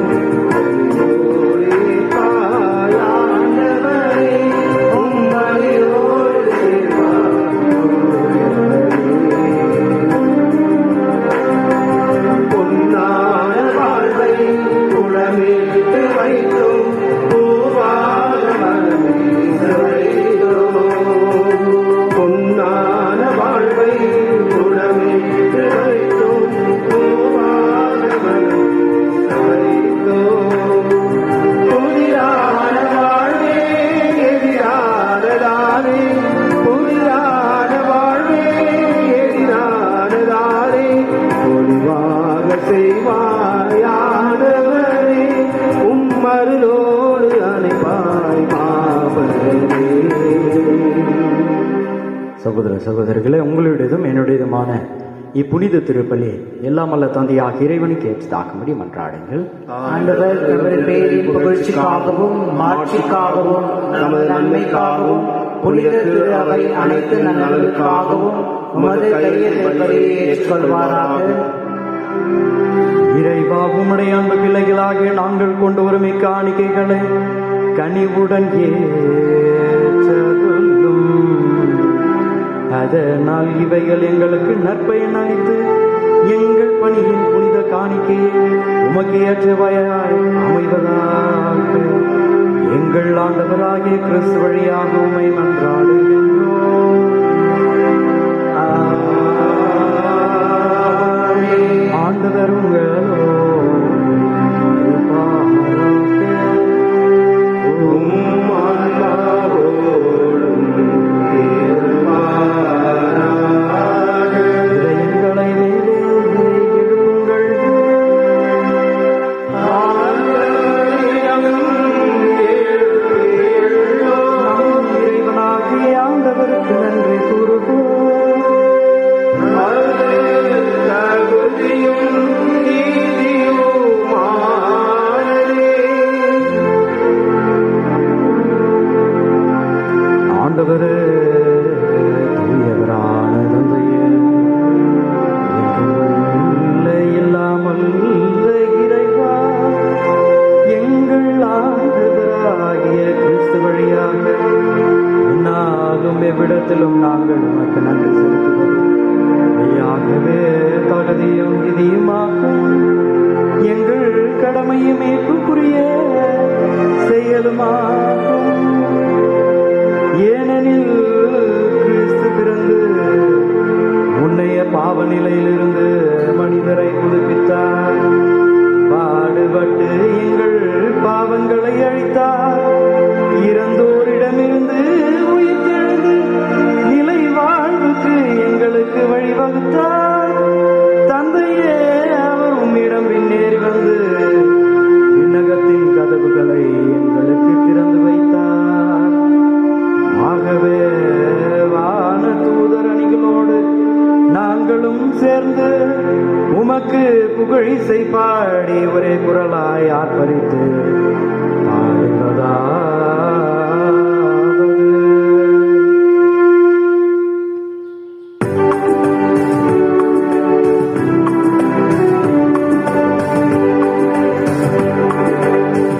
அன்போடு ஏற்பார் ஆண்டவரே, உம்மடியோடு சேர்வார் தூயவரே. பொன்னான வாழ்வை குளமிட்டு வைத்தோம், பூவாக மனமீச வைத்தோம். பொன்னான வாழ்வை குளமிட்டு வைத்தோம், பூவாக மனமீச வைத்தோம். புதிரான வாழ்வே எதிரானதானே, புதிரான வாழ்வே எதிரானதானே, பொலிவாக செய்வாயானவரே, உம்மருளோடு அணைப்பாய் மாபரமே. சகோதர சகோதரர்களே, உங்களுடையதும் என்னுடையதுமான இப்புனித திருப்பலி எல்லாம் வல்ல தந்தையாக இறைவனுக்கு ஏற்றதாகும்படி மன்றாடுங்கள். ஆண்டவர் தமது பெயரின் புகழ்ச்சிக்காகவும் மாட்சிக்காகவும் நமது நன்மைக்காகவும் புனித திரு அவை அனைத்து நலன்களுக்காகவும் உமது கையெழுப்பதை ஏற்றுக்கொள்வாராக. இறைவா, உம்முடைய அன்பு பிள்ளைகளாகிய நாங்கள் கொண்டு வரும் இக்காணிக்கைகளை கனிவுடன் ஏற்றருளும். அதனால் இவைகள் எங்களுக்கு நற்பயன் அளித்து எங்கள் பணியின் புனித காணிக்கையை உமக்கு ஏற்றவையாய் அமைவதாக எங்கள் ஆண்டவராகிய கிறிஸ்து வழியாக உம்மை மன்றாடுகின்றோம். ஆண்டவர் உங்களோடு உம் ஆன்மாவோடும் இருப்பாராக. இதயங்களை மேலே எழுப்புங்கள். நம் இறைவனாகிய ஆண்டவருக்கு நன்றி கூறுவோம். தகுதியும் நீதியுமானதே. ஆண்டவரே, தூயவரான தந்தையே, என்றும் இல்லாமல் இறைவா, எங்கள் ஆண்டவராகிய கிறிஸ்து வழியாக என்னாலும் எவ்விடத்திலும் நாங்கள் உமக்கு நன்றி செலுத்துவோம். மெய்யாகவே தகுதியும் விதியுமாகும் எங்கள் கடமையும் மீட்புக்குரிய செயலுமாகும். ஏனெனில் கிறிஸ்து பிறந்து முன்னைய பாவ நிலையிலிருந்து மனிதரை புதுப்பித்தார். பாடுபட்டு எங்கள் பாவங்களை அழித்தார். இறந்தோரிடமிருந்து உயிர்த்தெழுந்து நிலை வாழ்வுக்கு எங்களுக்கு வழிவகுத்தார். தந்தையே, அவர் உம்மிடம் பின்னேறி வந்து விண்ணகத்தின் கதவுகளை எங்களுக்கு திறந்து வைத்தார். ஆகவே வான தூதர் அணிகளோடு நாங்களும் சேர்ந்து உமக்கு புகழிசை பாடி ஒரே குரலாய் ஆர்ப்பரித்து பாடுவதாவது.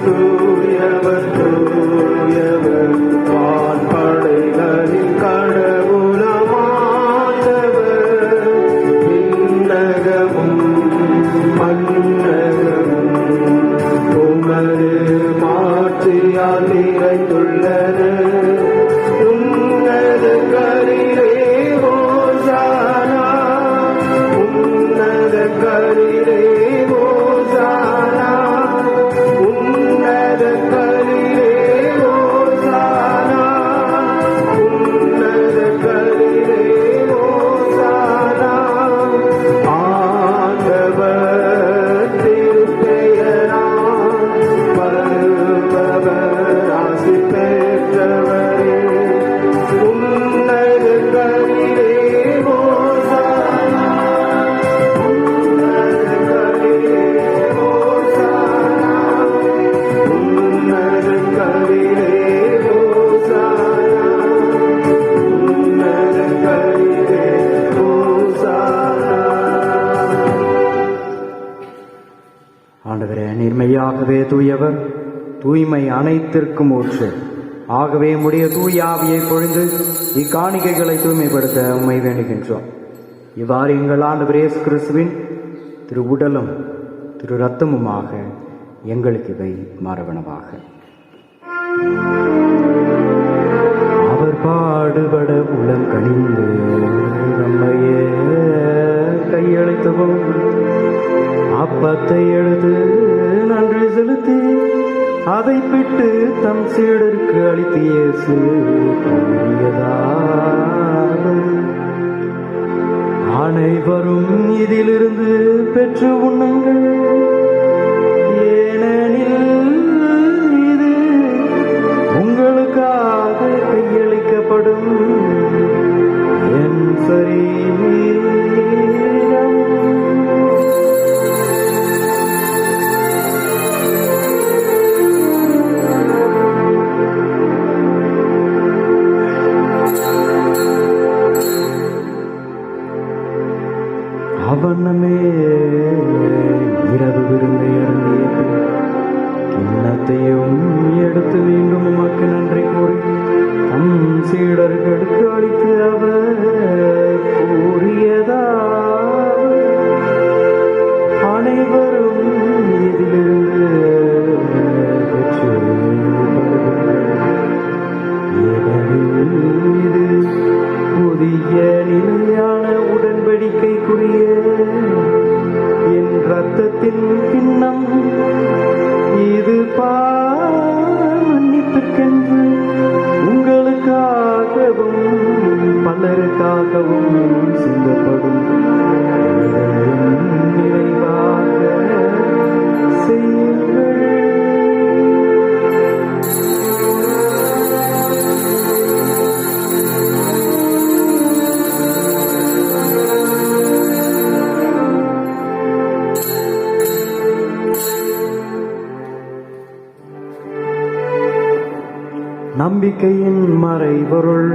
தூயவர் தூயவர் வான்படைகளின் கடவுளமானவர். விண்ணகமும் மண்ணகமும் உமது மாட்சியால் நிறைந்துள்ளன. உன்னதங்களிலே ஓசானா, உன்னதங்களிலே ஓசானா, உன்னதங்களிலே ஓசானா, உன்னதங்களிலே ஓசானா. ஆண்டவர் திருப்பெயரால் வருபவர் ஆசி பெற்றவரே. உன்னதங்களிலே ஓசானா, உன்னதங்களிலே ஓசானா, உன்னதங்களிலே ஓசானா, உன்னதங்களிலே ஓசானா. ஆண்டவரே, நீர்மையாகவே தூயவர், தூய்மை அனைத்திற்கும் ஊற்று. ஆகவே உம்முடைய தூய ஆவியை பொழிந்து இக்காணிக்கைகளை தூய்மைப்படுத்த உம்மை வேண்டுகின்றோம். இவ்வாறு எங்கள் ஆண்டவர் இயேசு கிறிஸ்துவின் திரு உடலும் திரு இரத்தமுமாக எங்களுக்கு இவை மாறவனவாக. அவர் பாடுபட உளம் கனிந்து நம்மையே கையளித்தவும் அப்பத்தை எடுத்து நன்றி செலுத்தி அதை பிட்டு தம் சீடருக்கு அளித்து இயேசு கூறியதாவது: அனைவரும் இதிலிருந்து பெற்று உண்ணுங்கள், ஏனெனில் இது உங்களுக்காக கையளிக்கப்படும் என் சரீரம். அவனமே இரவு விருந்தை அருந்திய கிண்ணத்தையும் எடுத்து மீண்டும் உமக்கு நன்றி கூறி தம் சீடர்களுக்கு அளித்து அவர் கூறியதாவது: அனைவரும் இதிலிருந்து பெற்று பருகுங்கள், இது புதிய நிலையான உடன்படிக்கைக்குரிய என் இரத்தத்தின் கிண்ணம். இது மன்னிப்புக்கென்று உங்களுக்காகவும் பலருக்காகவும் சிந்தப்படும். இதன் நிறைவாக செய்யுங்கள். நம்பிக்கையின் மறைபொருள்.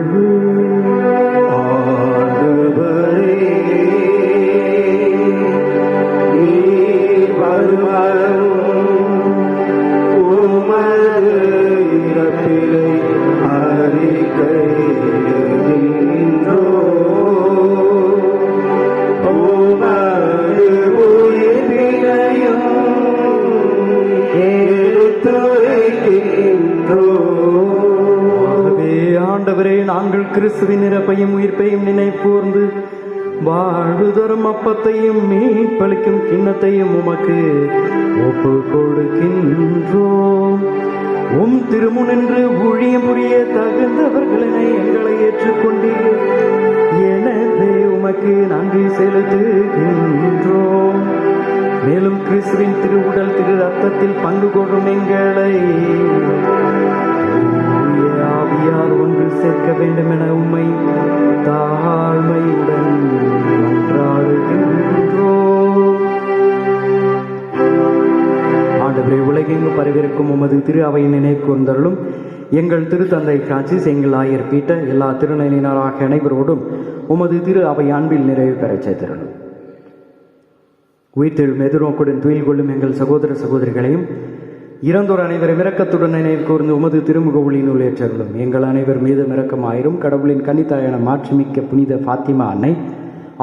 ஆண்டவரே, நீர் வருவரும் உமது இறப்பிலை அறிக்கையிடுகின்றோம். உமது உயிர்ப்பினையும் ஆண்டவரே, நாங்கள் கிறிஸ்துவின் இறப்பையும் உயிர்ப்பையும் நினைவு கூர்ந்து வாழ்வு தரும் அப்பத்தையும் மீட்பளிக்கும் கிண்ணத்தையும் உமக்கு ஒப்பு கொடுக்கின்றோம். உம் திருமுனின்று ஊழியம் புரிய தகுந்தவர்களினை எங்களை ஏற்றுக்கொண்டீர். எனவே உமக்கு நன்றி செலுத்துகின்றோம். மேலும் கிறிஸ்துவின் திருவுடல் திரு ரத்தத்தில் பங்கு கொள்ளும் எங்களை ஆவியார் ஒன்று சேர்க்க வேண்டும் என உம்மை தாழ்மையுடன் மன்றாடுகின்றோம். ஆண்டவரே, உலகெங்கும் பரவிருக்கும் உமது திரு அவையின் நினைவு கூர்ந்தருளும். எங்கள் திருத்தந்தை பிரான்சிஸ், எங்கள் ஆயர் பீட்டர், எல்லா திருநிலையினராக அனைவரோடும் உமது திரு அவை அன்பில் நிறைவு பெறச் செய்திருளும். உயிர்த்தெழும் எதிர்நோக்குடன் துயில் கொள்ளும் எங்கள் சகோதர சகோதரிகளையும் இறந்தோர் அனைவரும் இரக்கத்துடன் நினைவு கூர்ந்து உமது திருமுக ஒளியினுள் ஏற்றருளும். எங்கள் அனைவர் மீது இரக்கமாயிரும். கடவுளின் கன்னித்தாயான மாட்சிமிக்க புனித ஃபாத்திமா அன்னை,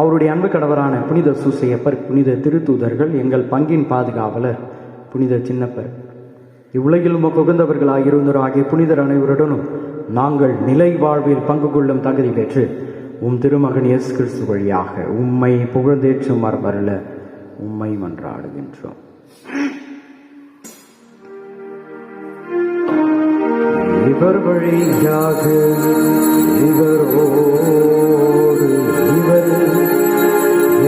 அவருடைய அன்பு கணவரான புனித சூசையப்பர், புனித திருத்தூதர்கள், எங்கள் பங்கின் பாதுகாவலர் புனித சின்னப்பர், இவ்வுலகில் உமக்கு உகந்தவர்களாக ஆகிய புனிதர் அனைவருடனும் நாங்கள் நிலை வாழ்வில் பங்கு கொள்ளும் தகுதி பெற்று உம் திருமகன் இயேசு கிறிஸ்து வழியாக உம்மை புகழ்ந்தேற்றும் மரபருள உம்மை மன்றாடுகின்றோம். இவர் வழியாக இவரோடு இவர்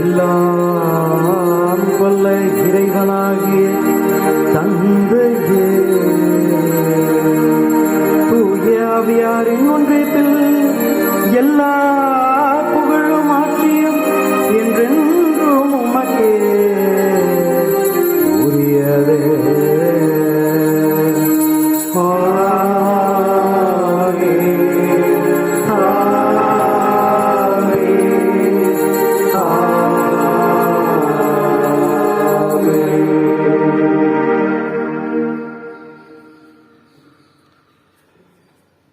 எல்லாம் கொல்ல இறைவனாகிய தந்தையே தூய ஆவியாரின் ஒன்றியத்தில் எல்லா புகழும் ஆட்சியும் என்றென்றும் உமக்கே உரியதே.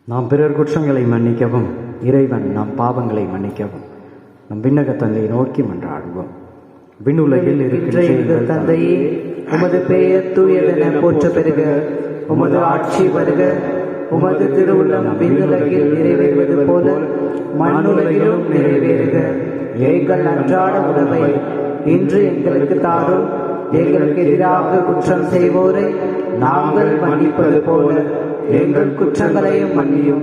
நாம் பிறர் குற்றங்களை மன்னிக்கவும், இறைவன் நம் பாவங்களை மன்னிக்கவும் நம் விண்ணக தந்தையை நோக்கி மன்றாடுவோம். விண்ணுலகில் இருக்கின்ற எங்கள் தந்தையே, உமது பெயர் தூயதென போற்ற பெறுக. உமது ஆட்சி வருக. உமது திருவுள்ளம் விண்ணுலகில் நிறைவேறுவது போல மண்ணுலகிலும் நிறைவேறுக. எங்கள் அன்றாட உணவை இன்று எங்களுக்கு தாரும். எங்களுக்கு எதிராக குற்றம் செய்வோரை நாங்கள் மன்னிப்பது போல எங்கள் குற்றங்களையும் மன்னியும்.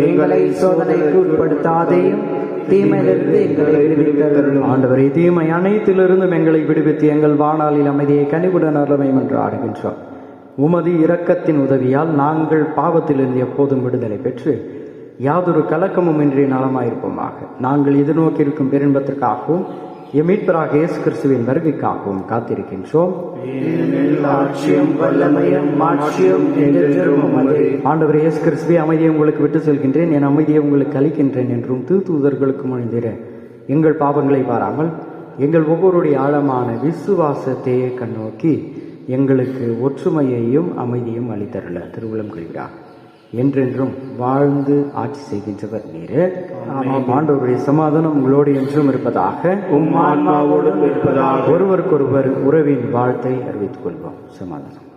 எங்களை சோதனைக்கு உட்படுத்தாதையும் தீமையிலிருந்து எங்களை விடுவித்தருளும். ஆண்டவரே, தீமை அனைத்திலிருந்தும் எங்களை விடுவித்து எங்கள் வாணாலில் அமைதியை கனிவுடன் அருளமையும் என்று ஆடுகின்றோம். உமது இரக்கத்தின் உதவியால் நாங்கள் பாவத்திலிருந்து எப்போதும் விடுதலை பெற்று யாதொரு கலக்கமும் இன்றி நலமாயிருப்போமாக. நாங்கள் எதிர்நோக்கியிருக்கும் பேரின்பத்திற்காகவும் எம் மீட்பராக இயேசு கிறிஸ்துவின் வருகைக்காகவும் காத்திருக்கின்றோம். ஆண்டவர் இயேசு கிறிஸ்துவே, அமைதியை உங்களுக்கு விட்டு செல்கின்றேன், என் அமைதியை உங்களுக்கு அளிக்கின்றேன் என்றும் திருத்தூதர்களுக்கு மொழிந்திட எங்கள் பாவங்களை பாராமல் எங்கள் ஒவ்வொருடைய ஆழமான விசுவாசத்தையே கண்ணோக்கி எங்களுக்கு ஒற்றுமையையும் அமைதியும் அளித்தருள திருவுளம் கொள்கிறார். என்றென்றும் வாழ்ந்து ஆட்சி செய்கின்றவர் நீரே. ஆண்டவருடைய சமாதானம் உங்களோடு என்றும் இருப்பதாக, உம் ஆன்மாவோடும் இருப்பதாக. ஒருவருக்கொருவர் உறவின் வாழ்த்தை அறிவித்துக் கொள்வோம். சமாதானம்.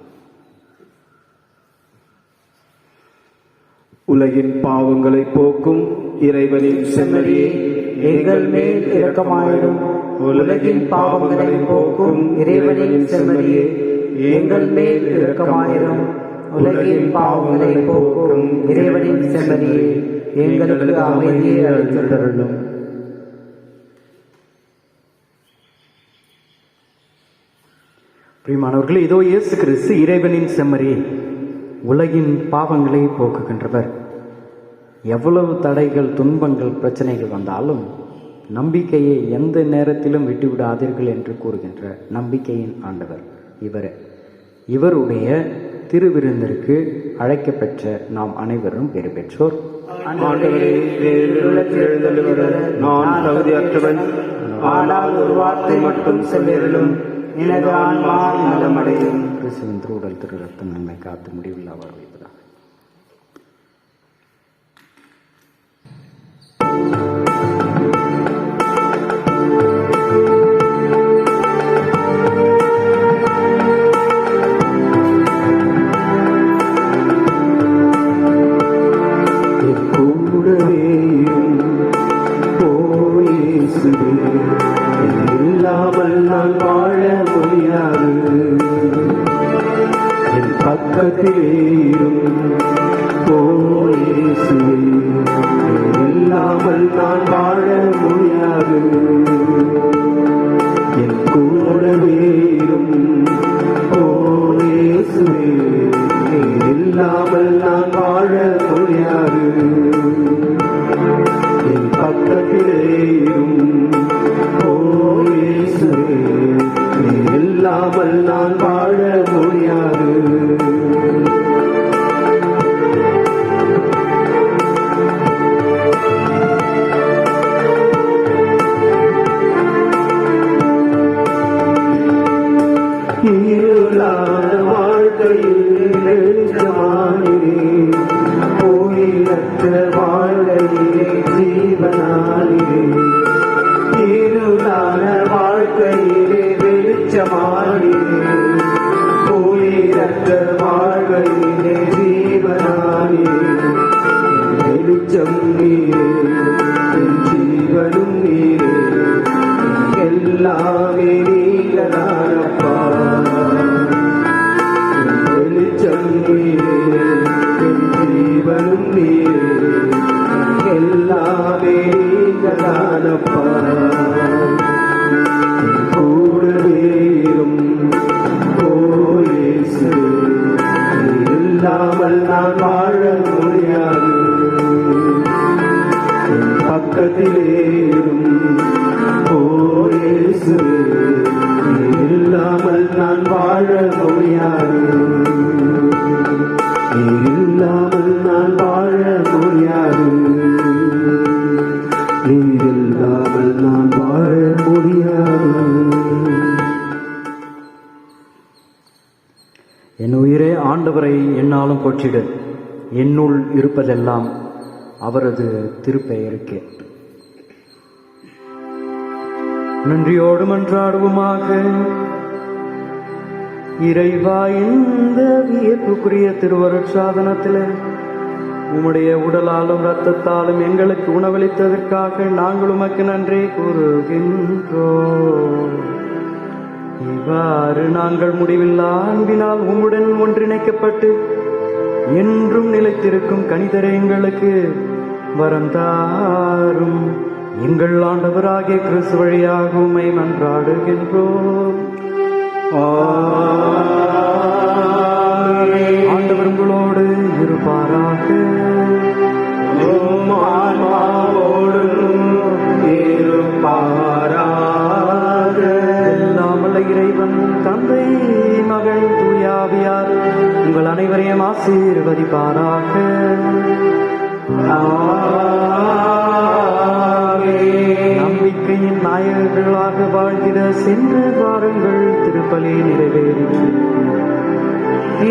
உலகின் பாவங்களை போக்கும் இறைவனின் செம்மறியே, எங்கள் மேல் இரக்கமாயிரும். உலகின் பாவங்களை போக்கும் இறைவனின் செம்மறியே, எங்கள் மேல் இரக்கமாயிரும். உலகின் பாவங்களை போக்கும் இறைவனின் செம்மறியே, எங்களுக்கு அமைதியை அளித்தருளும். பிரியமானவர்களே, இதோ இயேசு கிறிஸ்து இறைவனின் செம்மறியே, உலகின் பாவங்களை போக்குகின்றவர். எவ்வளவு தடைகள், துன்பங்கள், பிரச்சனைகள் வந்தாலும் நம்பிக்கையை எந்த நேரத்திலும் விட்டுவிடாதீர்கள் என்று கூறுகின்ற நம்பிக்கையின் ஆண்டவர் இவர். இவருடைய திருவிருந்திற்கு அழைக்கப்பெற்ற நாம் அனைவரும் பெறு பெற்றோர். ஆண்டவரே, நான் தகுதியற்றவன், ஆனால் ஒரு வார்த்தை மட்டும் சொல்லிருளும், எனது ஆன்மா நலமடையும். கிறிஸ்துவின் திருவுடல் திரு ரத்த நன்மை காத்து முடிவில் அவர் வைப்பதாக. வாழ்க்கையிலே ஜீவனானிலே இருளான வாழ்க்கையிலே வெளிச்சமானிலே உயிரற்ற வாழ்க்கையிலே ஜீவனானிலே வெளிச்சம் நீரே என் ஜீவனும் நீரே எல்லாமே நீங்களானப்பா வெளிச்சம் நீரே என் ஜீவனும் நீரே எல்லாமே நீங்களானப்பா கூடவேரும் ஓயேசு இல்லாமல் நான் வாழ முடியாது பக்கத்திலேயும் ஓயேசு இல்லாமல் நான் வாழ முடியாது இல்லாமல் நான் வாழ முடியாது நீர் இல்லாமல் நான் வாழ முடியாது. என் உயிரே ஆண்டவரை என்னாலும் போற்றிடு, என்னுள் இருப்பதெல்லாம் அவரது திருப்பெயருக்கே. நன்றியோடு மன்றாடுவோமாக. இறைவா, இந்த வியப்புக்குரிய திருவருட்சாதனத்தில் உம்முடைய உடலாலும் இரத்தத்தாலும் எங்களுக்கு உணவளித்ததற்காக நாங்கள் உமக்கு நன்றி கூறுகின்றோம். இவ்வாறு நாங்கள் முடிவில்லா அன்பினால் உம்முடன் ஒன்றிணைக்கப்பட்டு என்றும் நிலைத்திருக்கும் கனிதரை எங்களுக்கு வரம் தாரும். எங்கள் ஆண்டவராகிய கிறிஸ்து வழியாக உம்மை மன்றாடுகின்றோம். ஆண்டவர் உங்களோடு இருப்பாராக. எல்லாம் வல்ல இறைவன் தந்தை, மகள், தூயாவியார் உங்கள் அனைவரையும் ஆசீர்வதிப்பாராக. நம்பிக்கையின் நாயகர்களாக வாழ்ந்திட சென்று வாருங்கள். திருப்பலி நிறைவேறிற்று.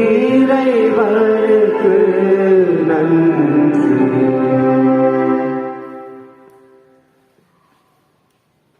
இறைவனுக்கு நன்றி.